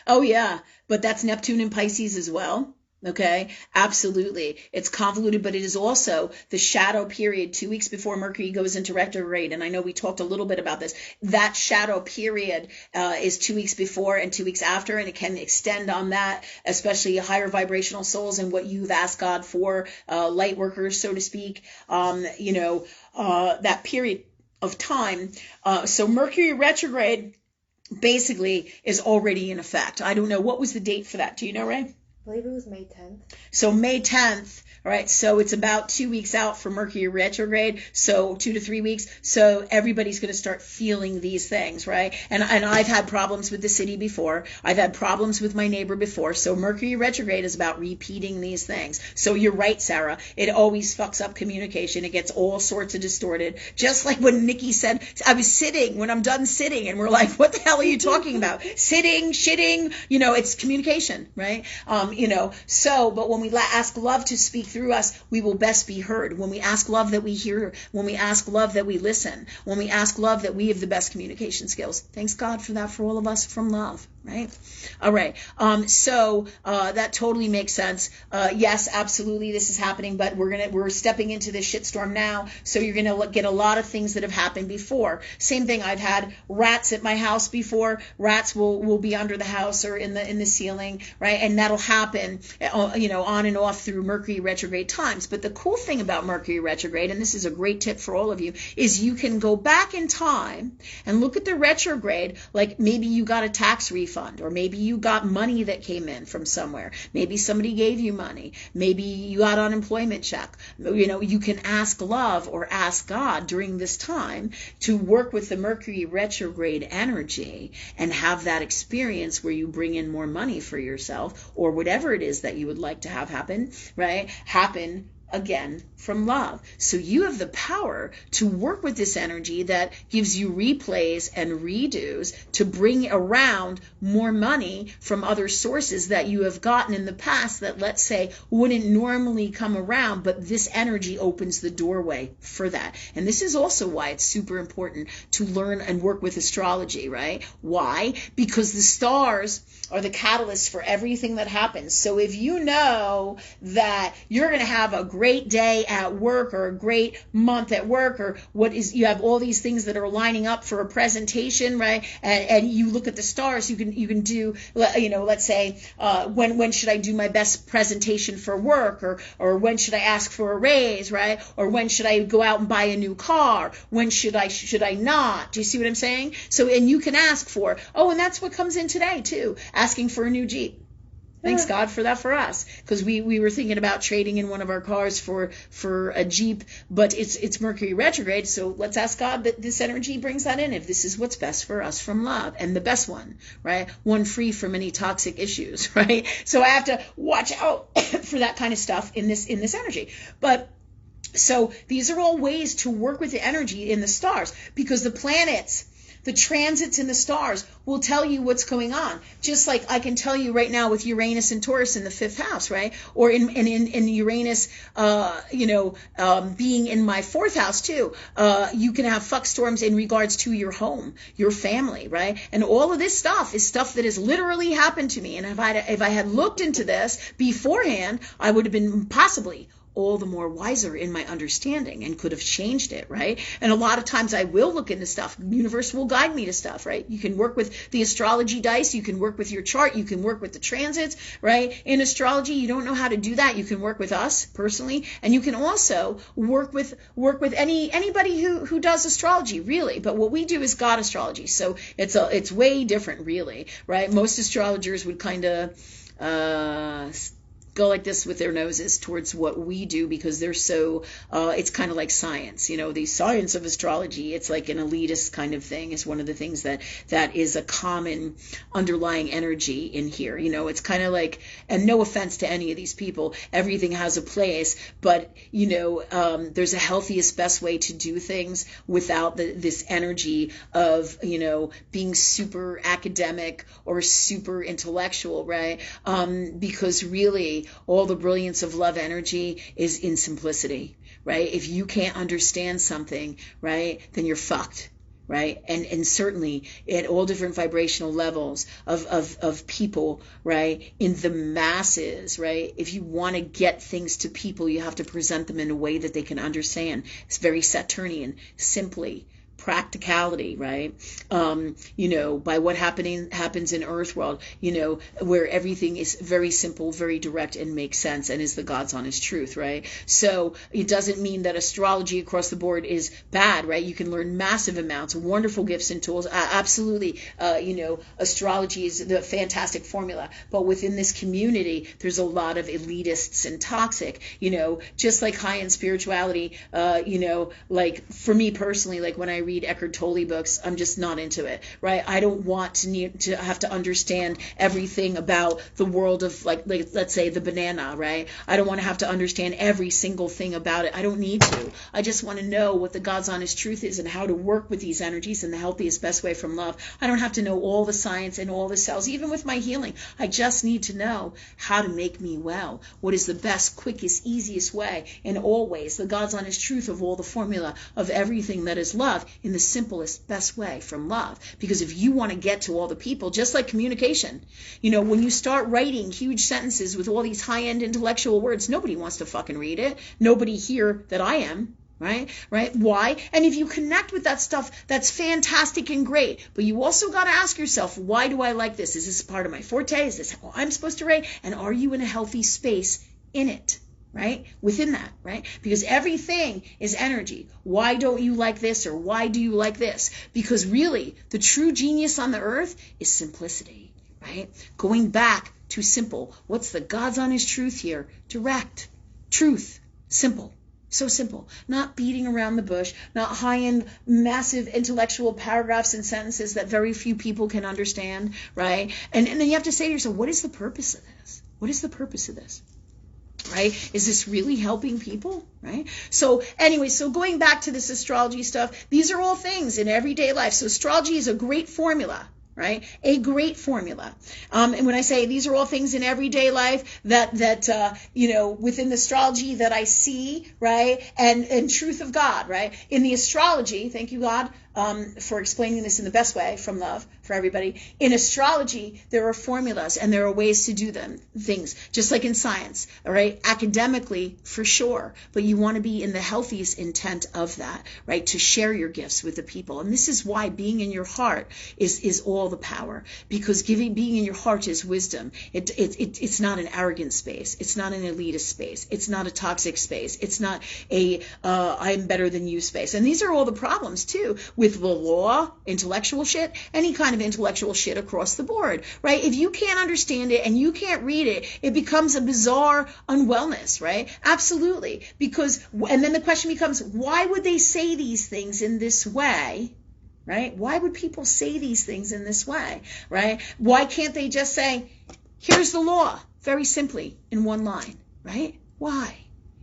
Oh, yeah, but that's Neptune and Pisces as well. Okay, absolutely. It's convoluted, but it is also the shadow period 2 weeks before Mercury goes into retrograde. And I know we talked a little bit about this. That shadow period is 2 weeks before and 2 weeks after, and it can extend on that, especially higher vibrational souls and what you've asked God for, light workers, so to speak. That period of time. So Mercury retrograde basically is already in effect. I don't know. What was the date for that? Do you know, Ray? I believe it was May 10th. So May 10th, all right, so it's about 2 weeks out for Mercury retrograde, so 2 to 3 weeks. So everybody's going to start feeling these things, right? And I've had problems with the city before. I've had problems with my neighbor before. So Mercury retrograde is about repeating these things. So you're right, Sarah. It always fucks up communication. It gets all sorts of distorted. Just like when Nikki said, I was sitting when I'm done sitting, and we're like, what the hell are you talking about? Sitting, shitting, it's communication, right? But when we ask love to speak through us, we will best be heard. When we ask love that we hear, when we ask love that we listen, when we ask love that we have the best communication skills. Thanks God for that for all of us from love, right? All right. So that totally makes sense. Yes, absolutely, this is happening, but we're stepping into this shitstorm now. So you're gonna get a lot of things that have happened before. Same thing. I've had rats at my house before. Rats will be under the house or in the ceiling, right? And that'll happen, on and off through Mercury retrograde times. But the cool thing about Mercury retrograde, and this is a great tip for all of you, is you can go back in time and look at the retrograde. Like maybe you got a tax refund, or maybe you got money that came in from somewhere. Maybe somebody gave you money. Maybe you got unemployment check. You can ask love or ask God during this time to work with the Mercury retrograde energy and have that experience where you bring in more money for yourself or whatever it is that you would like to have happen, right? Happen again from love. So you have the power to work with this energy that gives you replays and redos to bring around more money from other sources that you have gotten in the past that, let's say, wouldn't normally come around, but this energy opens the doorway for that. And this is also why it's super important to learn and work with astrology, right? Why? Because the stars are the catalyst for everything that happens. So if you know that you're going to have a great day at work or a great month at work, or you have all these things that are lining up for a presentation, right? And you look at the stars, you can do, let's say, when should I do my best presentation for work, or when should I ask for a raise, right? Or when should I go out and buy a new car? When should I not? Do you see what I'm saying? So, and you can ask for, and that's what comes in today too, asking for a new Jeep. Thanks God for that for us, because we were thinking about trading in one of our cars for a Jeep, but it's Mercury retrograde, so let's ask God that this energy brings that in, if this is what's best for us from love, and the best one, right? One free from any toxic issues, right? So I have to watch out for that kind of stuff in this energy. But so these are all ways to work with the energy in the stars, because the planets, the transits in the stars will tell you what's going on. Just like I can tell you right now with Uranus and Taurus in the 5th house, right? Or in Uranus, being in my 4th house too. You can have fuck storms in regards to your home, your family, right? And all of this stuff is stuff that has literally happened to me. And if I had looked into this beforehand, I would have been possibly all the more wiser in my understanding and could have changed it, right? And a lot of times I will look into stuff. The universe will guide me to stuff, right? You can work with the astrology dice. You can work with your chart. You can work with the transits, right? In astrology, you don't know how to do that. You can work with us personally, and you can also work with anybody who does astrology, really. But what we do is God astrology, so it's way different, really, right? Most astrologers would kind of go like this with their noses towards what we do, because they're so, it's kind of like science, the science of astrology. It's like an elitist kind of thing. Is one of the things that is a common underlying energy in here. It's kind of like, and no offense to any of these people, everything has a place, but, there's a healthiest, best way to do things without this energy of, being super academic or super intellectual, right? Because really, all the brilliance of love energy is in simplicity, right? If you can't understand something, right, then you're fucked, right? And certainly at all different vibrational levels of people, right, in the masses, right? If you want to get things to people, you have to present them in a way that they can understand. It's very Saturnian, simply. Practicality, right? By what happens in Earth world, where everything is very simple, very direct, and makes sense, and is the God's honest truth, right? So it doesn't mean that astrology across the board is bad, right? You can learn massive amounts, wonderful gifts and tools. Absolutely, astrology is the fantastic formula, but within this community, there's a lot of elitists and toxic, just like high-end spirituality, like for me personally, like when I read Eckhart Tolle books, I'm just not into it, right? I don't want to have to understand everything about the world of like let's say the banana, right? I don't want to have to understand every single thing about it. I don't need to. I just want to know what the God's honest truth is and how to work with these energies in the healthiest, best way from love. I don't have to know all the science and all the cells, even with my healing. I just need to know how to make me well. What is the best, quickest, easiest way, and always the God's honest truth of all the formula of everything that is love in the simplest, best way from love. Because if you want to get to all the people, just like communication, when you start writing huge sentences with all these high-end intellectual words, nobody wants to fucking read it. Nobody here that I am. Right? Why? And if you connect with that stuff, that's fantastic and great. But you also got to ask yourself, why do I like this? Is this part of my forte? Is this how I'm supposed to write? And are you in a healthy space in it? Right? Within that, right? Because everything is energy. Why don't you like this, or why do you like this? Because really, the true genius on the earth is simplicity, right? Going back to simple. What's the God's honest truth here? Direct. Truth. Simple. So simple. Not beating around the bush, not high-end, massive intellectual paragraphs and sentences that very few people can understand, right? And then you have to say to yourself, what is the purpose of this? What is the purpose of this? Right? Is this really helping people? Right? So anyway, so going back to this astrology stuff, these are all things in everyday life. So astrology is a great formula. Right? A great formula. And when I say these are all things in everyday life that within the astrology that I see, right? And truth of God, right? In the astrology, thank you, God, for explaining this in the best way from love for everybody. In astrology, there are formulas and there are ways to do things, just like in science, all right? Academically, for sure, but you want to be in the healthiest intent of that, right? To share your gifts with the people. And this is why being in your heart is all the power, because being in your heart is wisdom. It's not an arrogant space. It's not an elitist space. It's not a toxic space. It's not a I'm better than you space. And these are all the problems too with the law, intellectual shit, any kind of intellectual shit across the board, right? If you can't understand it and you can't read it, it becomes a bizarre unwellness, right? Absolutely. And then the question becomes, why would they say these things in this way? Right? Why would people say these things in this way? Right? Why can't they just say, here's the law, very simply, in one line? Right? Why?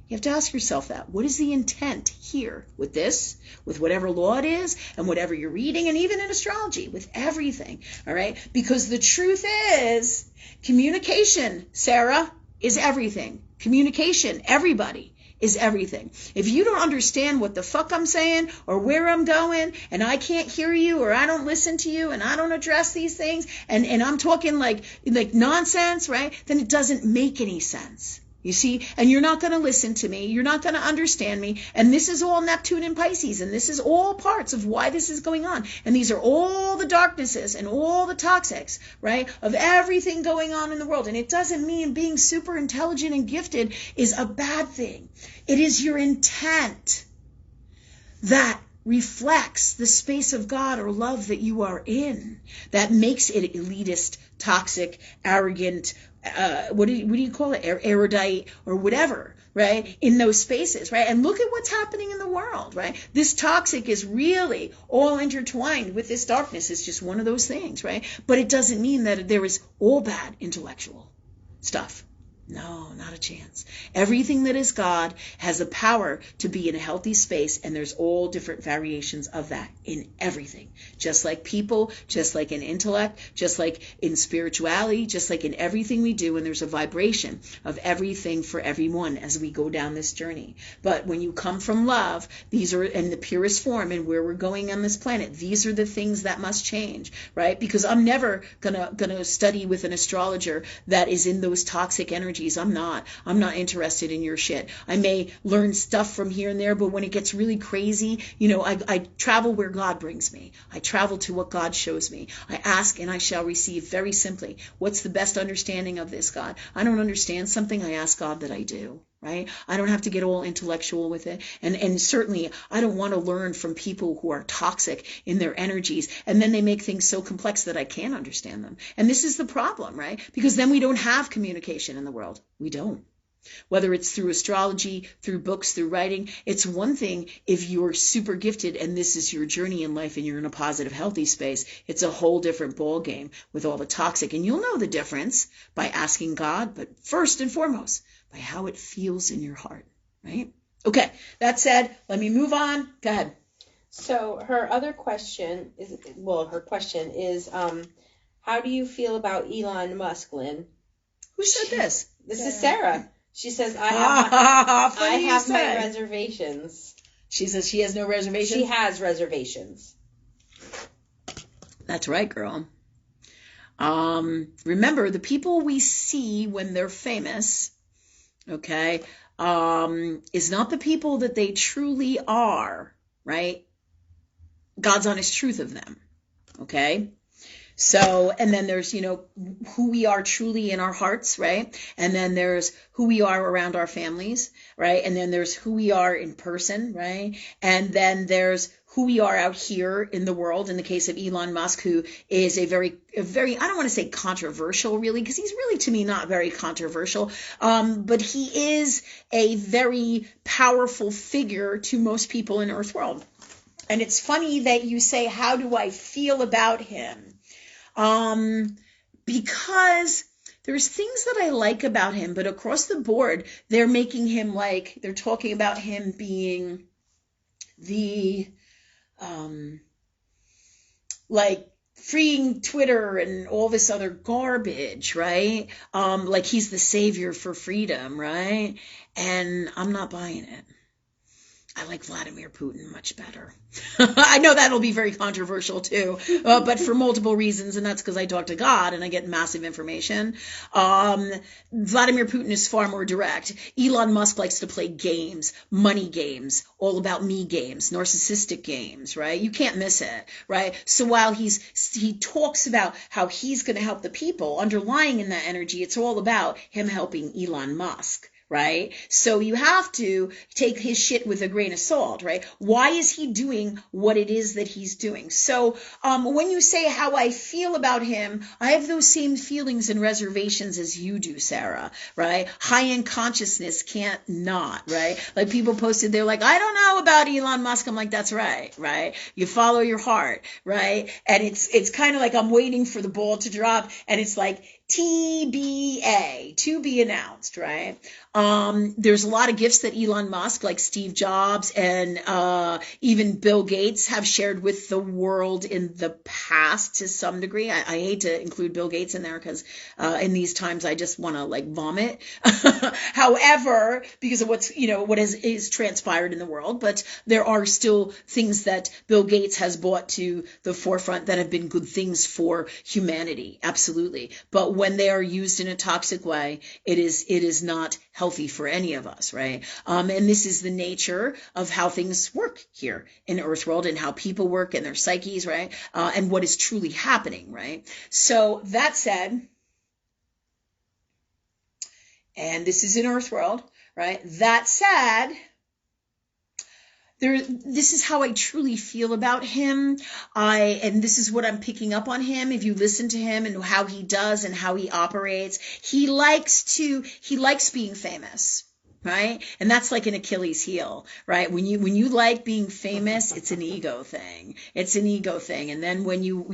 You have to ask yourself that. What is the intent here with this, with whatever law it is, and whatever you're reading, and even in astrology, with everything? All right? Because the truth is, communication, Sarah, is everything. Communication, everybody, is everything. If you don't understand what the fuck I'm saying or where I'm going, and I can't hear you, or I don't listen to you, and I don't address these things, and I'm talking like nonsense, right? Then it doesn't make any sense. You see, and you're not going to listen to me. You're not going to understand me. And this is all Neptune and Pisces. And this is all parts of why this is going on. And these are all the darknesses and all the toxics, right, of everything going on in the world. And it doesn't mean being super intelligent and gifted is a bad thing. It is your intent that reflects the space of God or love that you are in that makes it elitist, toxic, arrogant, what do you call it, erudite or whatever, right, in those spaces, right? And look at what's happening in the world, right? This toxic is really all intertwined with this darkness. It's just one of those things, right? But it doesn't mean that there is all bad intellectual stuff. No, not a chance. Everything that is God has the power to be in a healthy space, and there's all different variations of that in everything. Just like people, just like in intellect, just like in spirituality, just like in everything we do, and there's a vibration of everything for everyone as we go down this journey. But when you come from love, these are in the purest form, and where we're going on this planet, these are the things that must change, right? Because I'm never gonna study with an astrologer that is in those toxic energies. I'm not interested in your shit. I may learn stuff from here and there, but when it gets really crazy, I travel where God brings me. I travel to what God shows me. I ask and I shall receive, very simply. What's the best understanding of this, God? I don't understand something, I ask God that I do. Right? I don't have to get all intellectual with it. And certainly I don't want to learn from people who are toxic in their energies, and then they make things so complex that I can't understand them. And this is the problem, right? Because then we don't have communication in the world. We don't. Whether it's through astrology, through books, through writing, it's one thing if you're super gifted and this is your journey in life and you're in a positive, healthy space. It's a whole different ball game with all the toxic. And you'll know the difference by asking God, but first and foremost, by how it feels in your heart, right? Okay, that said, let me move on. Go ahead. So her other question is, how do you feel about Elon Musk, Lynn? Who said this? This is Sarah. She says, I have my reservations. She says she has no reservations? She has reservations. That's right, girl. Remember, the people we see when they're famous, okay, is not the people that they truly are, right? God's honest truth of them, okay? So, and then there's, who we are truly in our hearts, right? And then there's who we are around our families, right? And then there's who we are in person, right? And then there's who we are out here in the world, in the case of Elon Musk, who is a very, I don't want to say controversial really, because he's really to me not very controversial, but he is a very powerful figure to most people in Earth world. And it's funny that you say, how do I feel about him? Because there's things that I like about him, but across the board, they're making him they're talking about him being the, freeing Twitter and all this other garbage, right? Like he's the savior for freedom, right? And I'm not buying it. I like Vladimir Putin much better. I know that'll be very controversial too, but for multiple reasons, and that's because I talk to God and I get massive information. Vladimir Putin is far more direct. Elon Musk likes to play games, money games, all about me games, narcissistic games, right? You can't miss it, right? So while he talks about how he's going to help the people, underlying in that energy, it's all about him helping Elon Musk. Right? So you have to take his shit with a grain of salt, right? Why is he doing what it is that he's doing? So when you say how I feel about him, I have those same feelings and reservations as you do, Sarah, right? High-end consciousness can't not, right? Like people posted, they're like, I don't know about Elon Musk. I'm like, that's right, right? You follow your heart, right? And it's kind of like I'm waiting for the ball to drop, and it's like, TBA, to be announced, right? There's a lot of gifts that Elon Musk, like Steve Jobs and even Bill Gates, have shared with the world in the past to some degree. I hate to include Bill Gates in there because in these times I just want to vomit. However, because of what is transpired in the world, but there are still things that Bill Gates has brought to the forefront that have been good things for humanity, absolutely. But when they are used in a toxic way, it is not healthy for any of us, right? And this is the nature of how things work here in Earth world and how people work and their psyches, right? And what is truly happening, right? So that said, and this is in Earth world, right? That said, this is how I truly feel about him. And this is what I'm picking up on him. If you listen to him and how he does and how he operates, he likes being famous. Right? And that's like an Achilles heel, right? When you like being famous, it's an ego thing. It's an ego thing. And then when you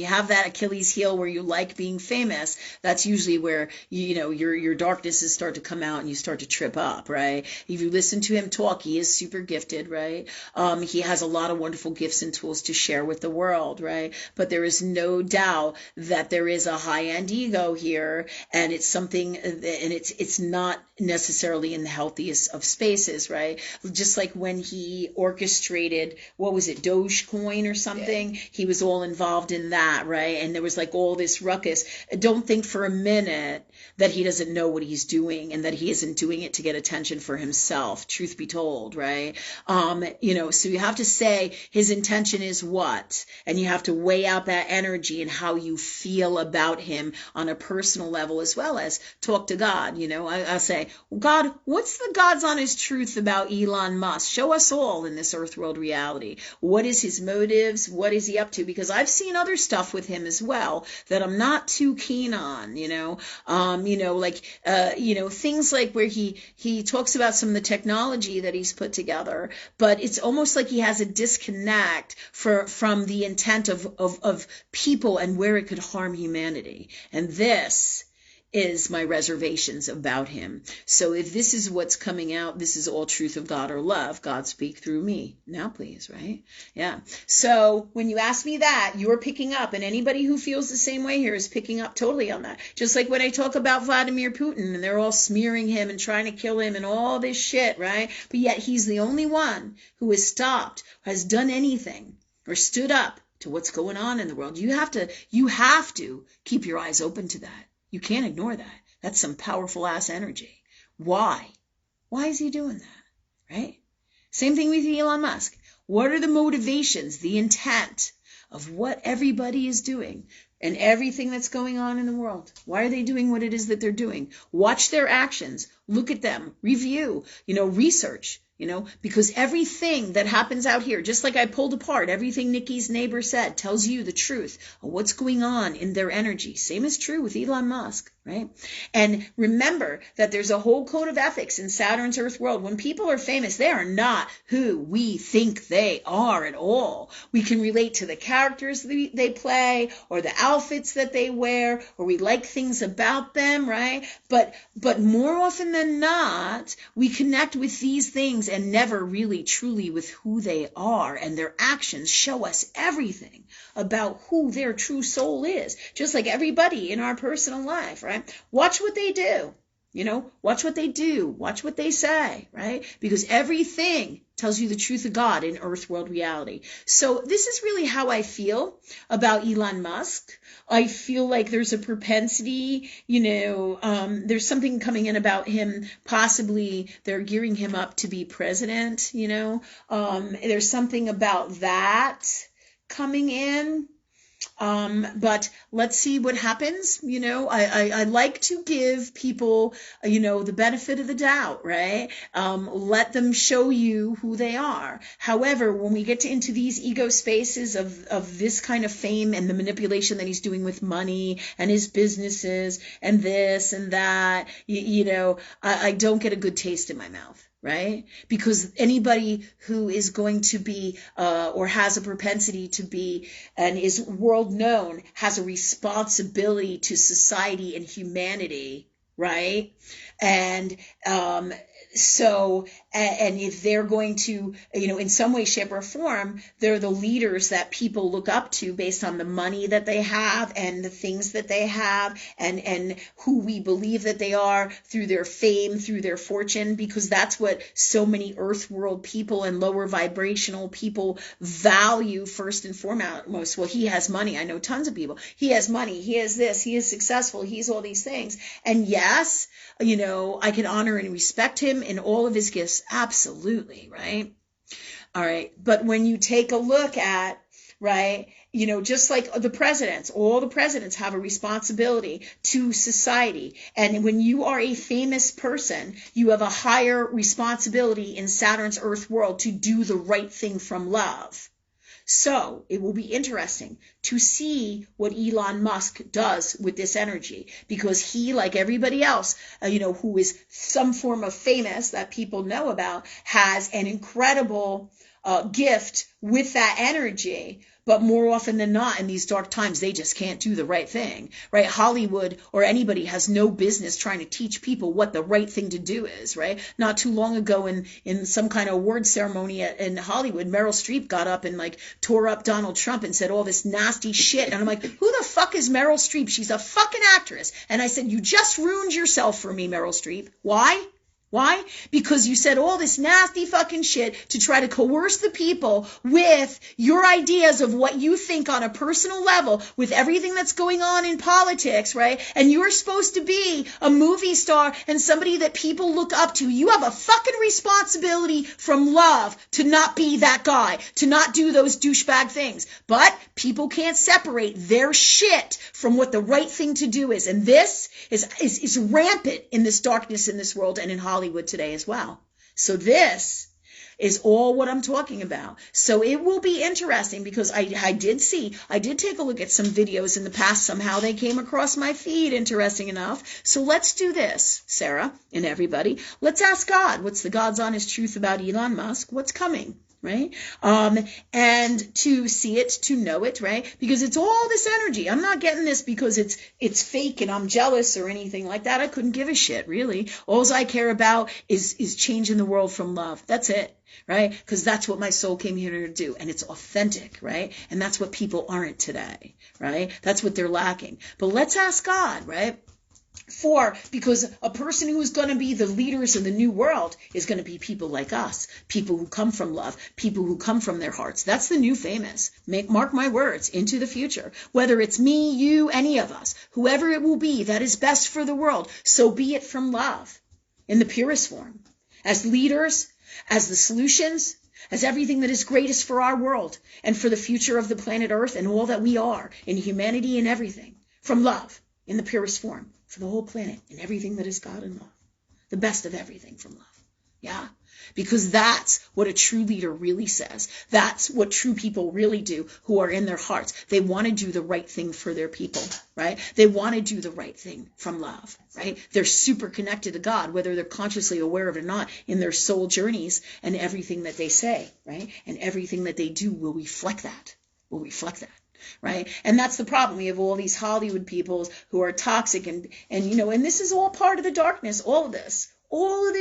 have that Achilles heel where you like being famous, that's usually where, your darknesses start to come out and you start to trip up, right? If you listen to him talk, he is super gifted, right? He has a lot of wonderful gifts and tools to share with the world, right? But there is no doubt that there is a high-end ego here, and it's something, and it's not necessarily in the healthiest of spaces, right? Just like when he orchestrated, what was it, Dogecoin or something? Yeah. He was all involved in that, right? And there was all this ruckus. Don't think for a minute that he doesn't know what he's doing and that he isn't doing it to get attention for himself, truth be told, right? So you have to say his intention is what? And you have to weigh out that energy and how you feel about him on a personal level, as well as talk to God. I'll say, God, what's the God's honest truth about Elon Musk? Show us all in this earth world reality. What is his motives? What is he up to? Because I've seen other stuff with him as well that I'm not too keen on, things like where he talks about some of the technology that he's put together, but it's almost like he has a disconnect from the intent of people and where it could harm humanity. And this is my reservations about him. So if this is what's coming out, this is all truth of God or love. God speak through me. Now, please, right? Yeah. So when you ask me that, you're picking up, and anybody who feels the same way here is picking up totally on that. Just like when I talk about Vladimir Putin, and they're all smearing him and trying to kill him and all this shit, right? But yet he's the only one who has stopped, has done anything, or stood up to what's going on in the world. You have to keep your eyes open to that. You can't ignore that. That's some powerful ass energy. Why? Why is he doing that? Right? Same thing with Elon Musk. What are the motivations, the intent of what everybody is doing and everything that's going on in the world? Why are they doing what it is that they're doing? Watch their actions. Look at them. Review. Research. Because everything that happens out here, just like I pulled apart everything Nikki's neighbor said, tells you the truth of what's going on in their energy. Same is true with Elon Musk, right? And remember that there's a whole code of ethics in Saturn's Earth world. When people are famous, they are not who we think they are at all. We can relate to the characters they play or the outfits that they wear, or we like things about them, right? But more often than not, we connect with these things and never really truly with who they are, and their actions show us everything about who their true soul is, just like everybody in our personal life, right? Watch what they do, watch what they do, watch what they say, right? Because everything tells you the truth of God in earth world reality. So this is really how I feel about Elon Musk. I feel like there's a propensity, there's something coming in about him. Possibly they're gearing him up to be president, there's something about that coming in. But let's see what happens. I like to give people, the benefit of the doubt, right? Let them show you who they are. However, when we get into these ego spaces of this kind of fame and the manipulation that he's doing with money and his businesses and this and that, I don't get a good taste in my mouth. Right? Because anybody who is going to be or has a propensity to be and is world known has a responsibility to society and humanity, right? And so if they're going to, in some way, shape, or form, they're the leaders that people look up to based on the money that they have and the things that they have and who we believe that they are through their fame, through their fortune, because that's what so many earth world people and lower vibrational people value first and foremost. Well, he has money. I know tons of people. He has money. He has this. He is successful. He's all these things. And yes, I can honor and respect him in all of his gifts. Absolutely, right? All right. But when you take a look at, right, just like the presidents, all the presidents have a responsibility to society. And when you are a famous person, you have a higher responsibility in Saturn's Earth world to do the right thing from love. So it will be interesting to see what Elon Musk does with this energy, because he, like everybody else, who is some form of famous that people know about, has an incredible gift with that energy. But more often than not, in these dark times, they just can't do the right thing, right? Hollywood or anybody has no business trying to teach people what the right thing to do is, right? Not too long ago in some kind of award ceremony in Hollywood, Meryl Streep got up and tore up Donald Trump and said all this nasty shit. And I'm like, who the fuck is Meryl Streep? She's a fucking actress. And I said, you just ruined yourself for me, Meryl Streep. Why? Why? Because you said all this nasty fucking shit to try to coerce the people with your ideas of what you think on a personal level with everything that's going on in politics, right? And you're supposed to be a movie star and somebody that people look up to. You have a fucking responsibility from love to not be that guy, to not do those douchebag things. But people can't separate their shit from what the right thing to do is. And this is rampant in this darkness in this world and in Hollywood today as well. So this is all what I'm talking about. So it will be interesting because I did take a look at some videos in the past. Somehow they came across my feed, interesting enough. So let's do this, Sarah and everybody. Let's ask God. What's the God's honest truth about Elon Musk? What's coming? right? And to see it, to know it, right? Because it's all this energy. I'm not getting this because it's fake and I'm jealous or anything like that. I couldn't give a shit, really. All I care about is changing the world from love. That's it, right? Because that's what my soul came here to do. And it's authentic, right? And that's what people aren't today, right? That's what they're lacking. But let's ask God, right? Because a person who is going to be the leaders in the new world is going to be people like us, people who come from love, people who come from their hearts. That's the new famous. Mark my words, into the future. Whether it's me, you, any of us, whoever it will be that is best for the world, so be it from love in the purest form. As leaders, as the solutions, as everything that is greatest for our world and for the future of the planet Earth and all that we are in humanity and everything. From love in the purest form. For the whole planet and everything that is God and love. The best of everything from love. Yeah? Because that's what a true leader really says. That's what true people really do who are in their hearts. They want to do the right thing for their people, right? They want to do the right thing from love, right? They're super connected to God, whether they're consciously aware of it or not, in their soul journeys, and everything that they say, right? And everything that they do will reflect that. Right? And that's the problem. We have all these Hollywood people who are toxic and this is all part of the darkness, all of this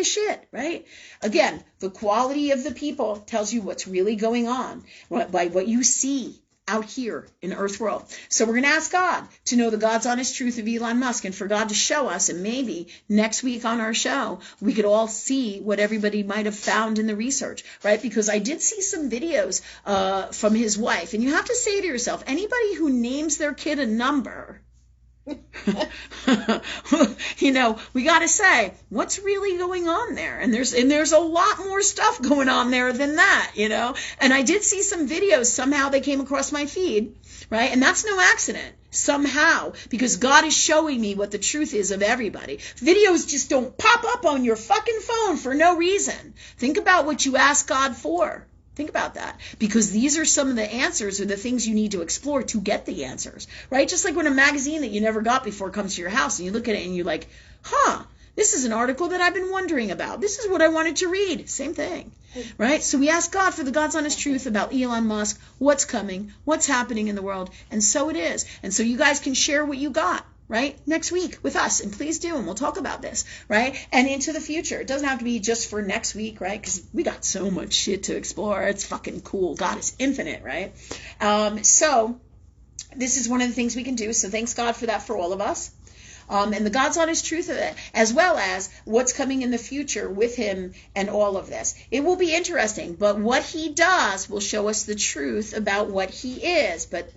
shit, right? Again, the quality of the people tells you what's really going on by what you see out here in Earth world. So we're going to ask God to know the God's honest truth of Elon Musk and for God to show us, and maybe next week on our show, we could all see what everybody might have found in the research, right? Because I did see some videos from his wife, and you have to say to yourself, anybody who names their kid a number, we got to say, what's really going on there? And there's a lot more stuff going on there than that, And I did see some videos. Somehow they came across my feed, right? And that's no accident. Somehow, because God is showing me what the truth is of everybody. Videos just don't pop up on your fucking phone for no reason. Think about what you ask God for. Think about that, because these are some of the answers or the things you need to explore to get the answers, right? Just like when a magazine that you never got before comes to your house and you look at it and you're like, this is an article that I've been wondering about. This is what I wanted to read. Same thing, right? So we ask God for the God's honest truth about Elon Musk, what's coming, what's happening in the world, and so it is. And so you guys can share what you got, right? Next week with us, and please do, and we'll talk about this, right? And into the future. It doesn't have to be just for next week, right? Because we got so much shit to explore. It's fucking cool. God is infinite, right? So this is one of the things we can do. So thanks God for that for all of us. And the God's honest truth of it, as well as what's coming in the future with him and all of this. It will be interesting, but what he does will show us the truth about what he is. But,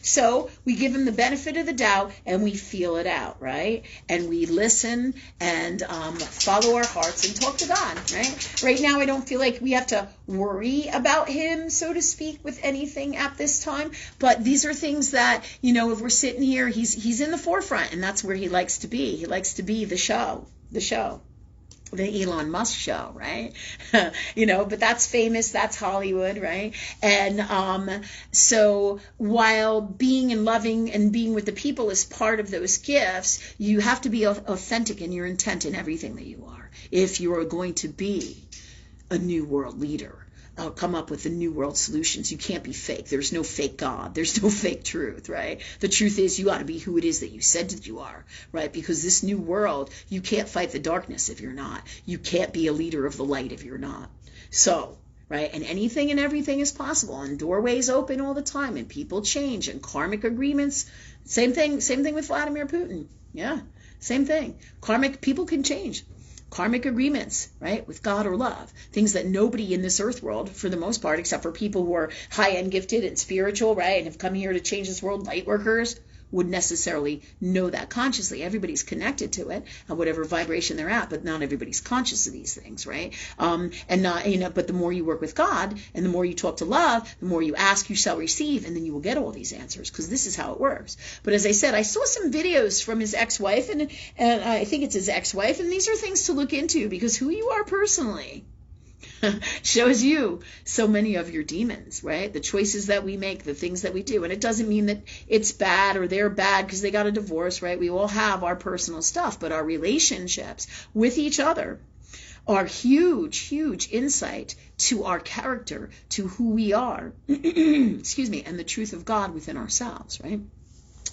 so we give him the benefit of the doubt and we feel it out, right? And we listen and follow our hearts and talk to God, right? Right now, I don't feel like we have to worry about him, so to speak, with anything at this time. But these are things that, if we're sitting here, he's in the forefront, and that's where he likes to be. He likes to be the show, the Elon Musk show, right? But that's famous, that's Hollywood, right? And so while being and loving and being with the people is part of those gifts, you have to be authentic in your intent in everything that you are. If you are going to be a new world leader, come up with the new world solutions. You can't be fake. There's no fake God. There's no fake truth, right? The truth is you got to be who it is that you said that you are, right? Because this new world, you can't fight the darkness if you're not. You can't be a leader of the light if you're not. So, right? And anything and everything is possible. And doorways open all the time. And people change. And karmic agreements, same thing with Vladimir Putin. Yeah, same thing. Karmic people can change. Karmic agreements, right, with God or love, things that nobody in this earth world, for the most part, except for people who are high-end gifted and spiritual, right, and have come here to change this world, light workers, would necessarily know that consciously. Everybody's connected to it at whatever vibration they're at, but not everybody's conscious of these things, right? And not, but the more you work with God and the more you talk to love, the more you ask, you shall receive, and then you will get all these answers, because this is how it works. But as I said, I saw some videos from his ex-wife, and I think it's his ex-wife, and these are things to look into, because who you are personally shows you so many of your demons, right? The choices that we make, the things that we do. And it doesn't mean that it's bad or they're bad because they got a divorce, right? We all have our personal stuff, but our relationships with each other are huge insight to our character, to who we are, excuse me, and the truth of God within ourselves, right?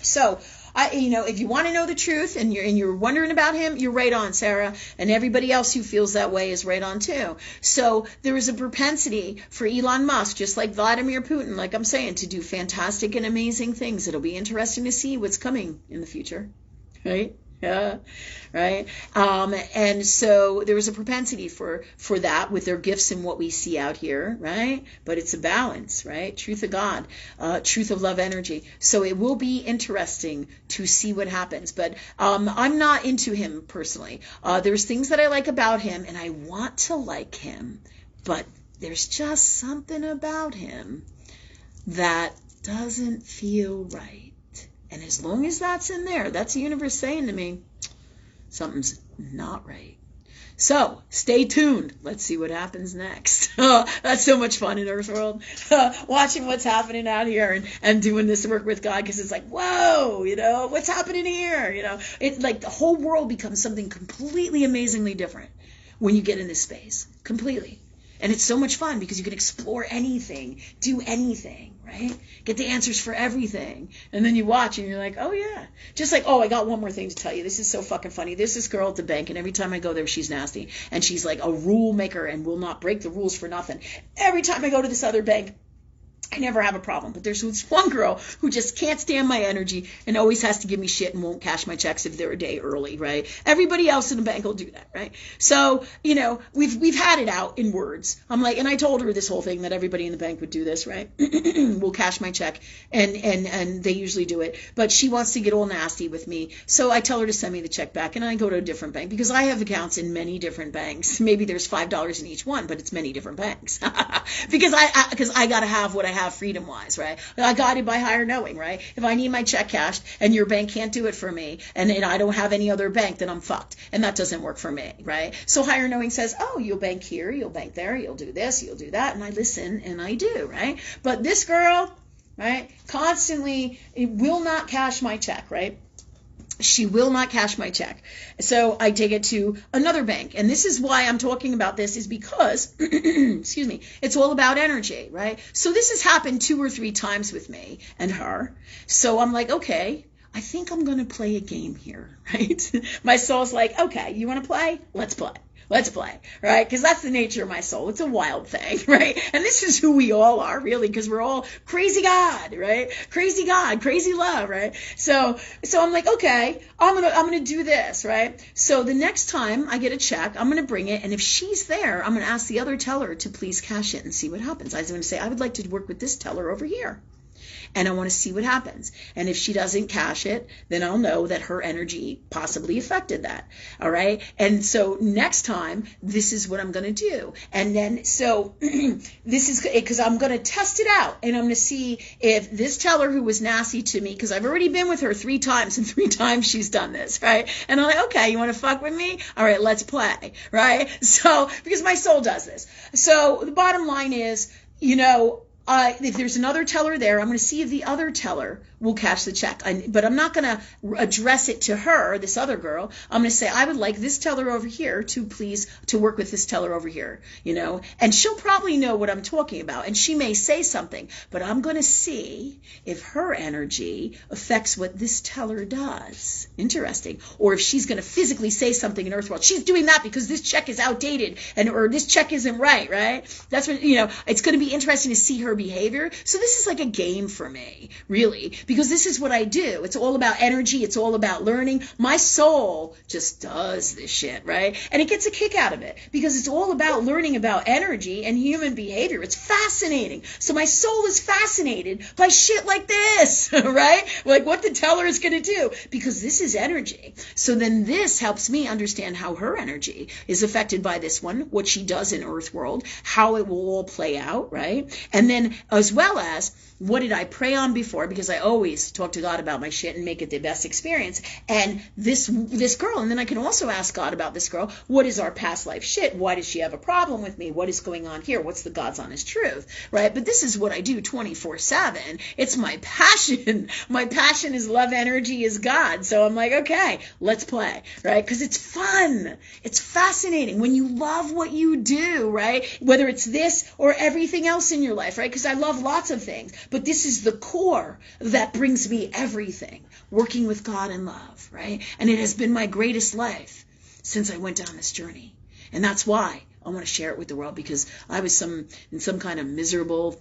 So, if you want to know the truth and you're wondering about him, you're right on, Sarah. And everybody else who feels that way is right on too. So there is a propensity for Elon Musk, just like Vladimir Putin, like I'm saying, to do fantastic and amazing things. It'll be interesting to see what's coming in the future, right? Yeah, right. And so there was a propensity for that with their gifts and what we see out here, right? But it's a balance, right? Truth of God, truth of love energy. So it will be interesting to see what happens. But I'm not into him personally. There's things that I like about him, and I want to like him, but there's just something about him that doesn't feel right. And as long as that's in there, that's the universe saying to me, something's not right. So stay tuned. Let's see what happens next. That's so much fun in Earth World. Watching what's happening out here and doing this work with God, because it's like, whoa, what's happening here? It's like the whole world becomes something completely amazingly different when you get in this space. Completely. And it's so much fun because you can explore anything, do anything, right? Get the answers for everything. And then you watch and you're like, oh yeah. Just like, I got one more thing to tell you. This is so fucking funny. There's this girl at the bank, and every time I go there, she's nasty. And she's like a rule maker and will not break the rules for nothing. Every time I go to this other bank, I never have a problem. But there's this one girl who just can't stand my energy and always has to give me shit and won't cash my checks if they're a day early, right? Everybody else in the bank will do that, right? So, we've had it out in words. I'm like, and I told her this whole thing that everybody in the bank would do this, right? We'll cash my check, and they usually do it. But she wants to get all nasty with me. So I tell her to send me the check back, and I go to a different bank because I have accounts in many different banks. Maybe there's $5 in each one, but it's many different banks. because I got to have what I have freedom-wise, right? I got it by higher knowing, right? If I need my check cashed and your bank can't do it for me, and I don't have any other bank, then I'm fucked. And that doesn't work for me, right? So higher knowing says, oh, you'll bank here, you'll bank there, you'll do this, you'll do that. And I listen and I do, right? But this girl, right, constantly will not cash my check, right? She will not cash my check. So I take it to another bank. And this is why I'm talking about this, is because, excuse me, it's all about energy, right? So this has happened 2 or 3 times with me and her. So I'm like, okay, I think I'm going to play a game here, right? My soul's like, okay, you want to play? Let's play. Let's play, right? Because that's the nature of my soul. It's a wild thing, right? And this is who we all are, really, because we're all crazy God, right? Crazy God, crazy love, right? So I'm like, okay, I'm gonna do this, right? So the next time I get a check, I'm gonna bring it, and if she's there, I'm gonna ask the other teller to please cash it and see what happens. I was gonna say, I would like to work with this teller over here. And I want to see what happens. And if she doesn't cash it, then I'll know that her energy possibly affected that. All right. And so next time, this is what I'm going to do. And then, so this is because I'm going to test it out. And I'm going to see if this teller who was nasty to me, because I've already been with her 3 times, and 3 times she's done this. Right. And I'm like, okay, you want to fuck with me? All right, let's play. Right. So, because my soul does this. So the bottom line is, if there's another teller there, I'm going to see if the other teller will cash the check. But I'm not going to address it to her, this other girl. I'm going to say, I would like this teller over here to work with this teller over here, And she'll probably know what I'm talking about. And she may say something, but I'm going to see if her energy affects what this teller does. Interesting. Or if she's going to physically say something in Earthworld. She's doing that because this check is outdated or this check isn't right? That's what, it's going to be interesting to see her behavior. So this is like a game for me, really, because this is what I do. It's all about energy. It's all about learning. My soul just does this shit, right? And it gets a kick out of it because it's all about learning about energy and human behavior. It's fascinating. So my soul is fascinated by shit like this, right? Like what the teller is going to do, because this is energy. So then this helps me understand how her energy is affected by this one, what she does in Earth World, how it will all play out, right? And then as well as, what did I pray on before? Because I always talk to God about my shit and make it the best experience. And this girl, and then I can also ask God about this girl. What is our past life shit? Why does she have a problem with me? What is going on here? What's the God's honest truth, right? But this is what I do 24/7. It's my passion. My passion is love, energy is God. So I'm like, okay, let's play, right? Because it's fun. It's fascinating when you love what you do, right? Whether it's this or everything else in your life, right? Because I love lots of things, but this is the core that brings me everything. Working with God in love, right? And it has been my greatest life since I went down this journey. And that's why I want to share it with the world, because I was in some kind of miserable,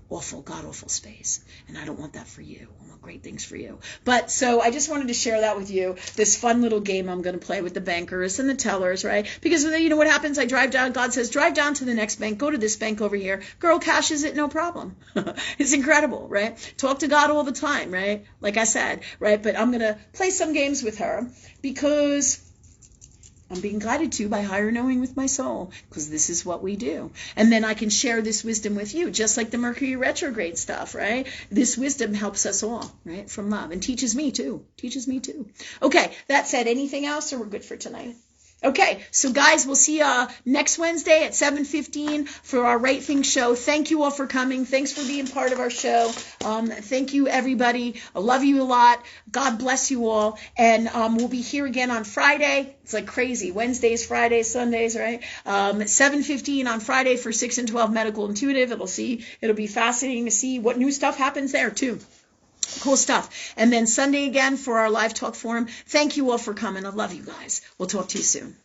awful, god-awful space. And I don't want that for you. I want great things for you. But so I just wanted to share that with you, this fun little game I'm going to play with the bankers and the tellers, right? Because you know what happens? I drive down, God says, drive down to the next bank, go to this bank over here. Girl cashes it, no problem. It's incredible, right? Talk to God all the time, right? Like I said, right? But I'm going to play some games with her because I'm being guided to by higher knowing with my soul, because this is what we do. And then I can share this wisdom with you, just like the Mercury retrograde stuff, right? This wisdom helps us all, right? From love, and teaches me too. Teaches me too. Okay, that said, anything else, or we're good for tonight? Okay, so guys, we'll see you next Wednesday at 7:15 for our Right Thing show. Thank you all for coming. Thanks for being part of our show. Thank you, everybody. I love you a lot. God bless you all. And we'll be here again on Friday. It's like crazy. Wednesdays, Fridays, Sundays, right? 7:15 on Friday for 6 and 12 Medical Intuitive. It'll be fascinating to see what new stuff happens there, too. Cool stuff. And then Sunday again for our live talk forum. Thank you all for coming. I love you guys. We'll talk to you soon.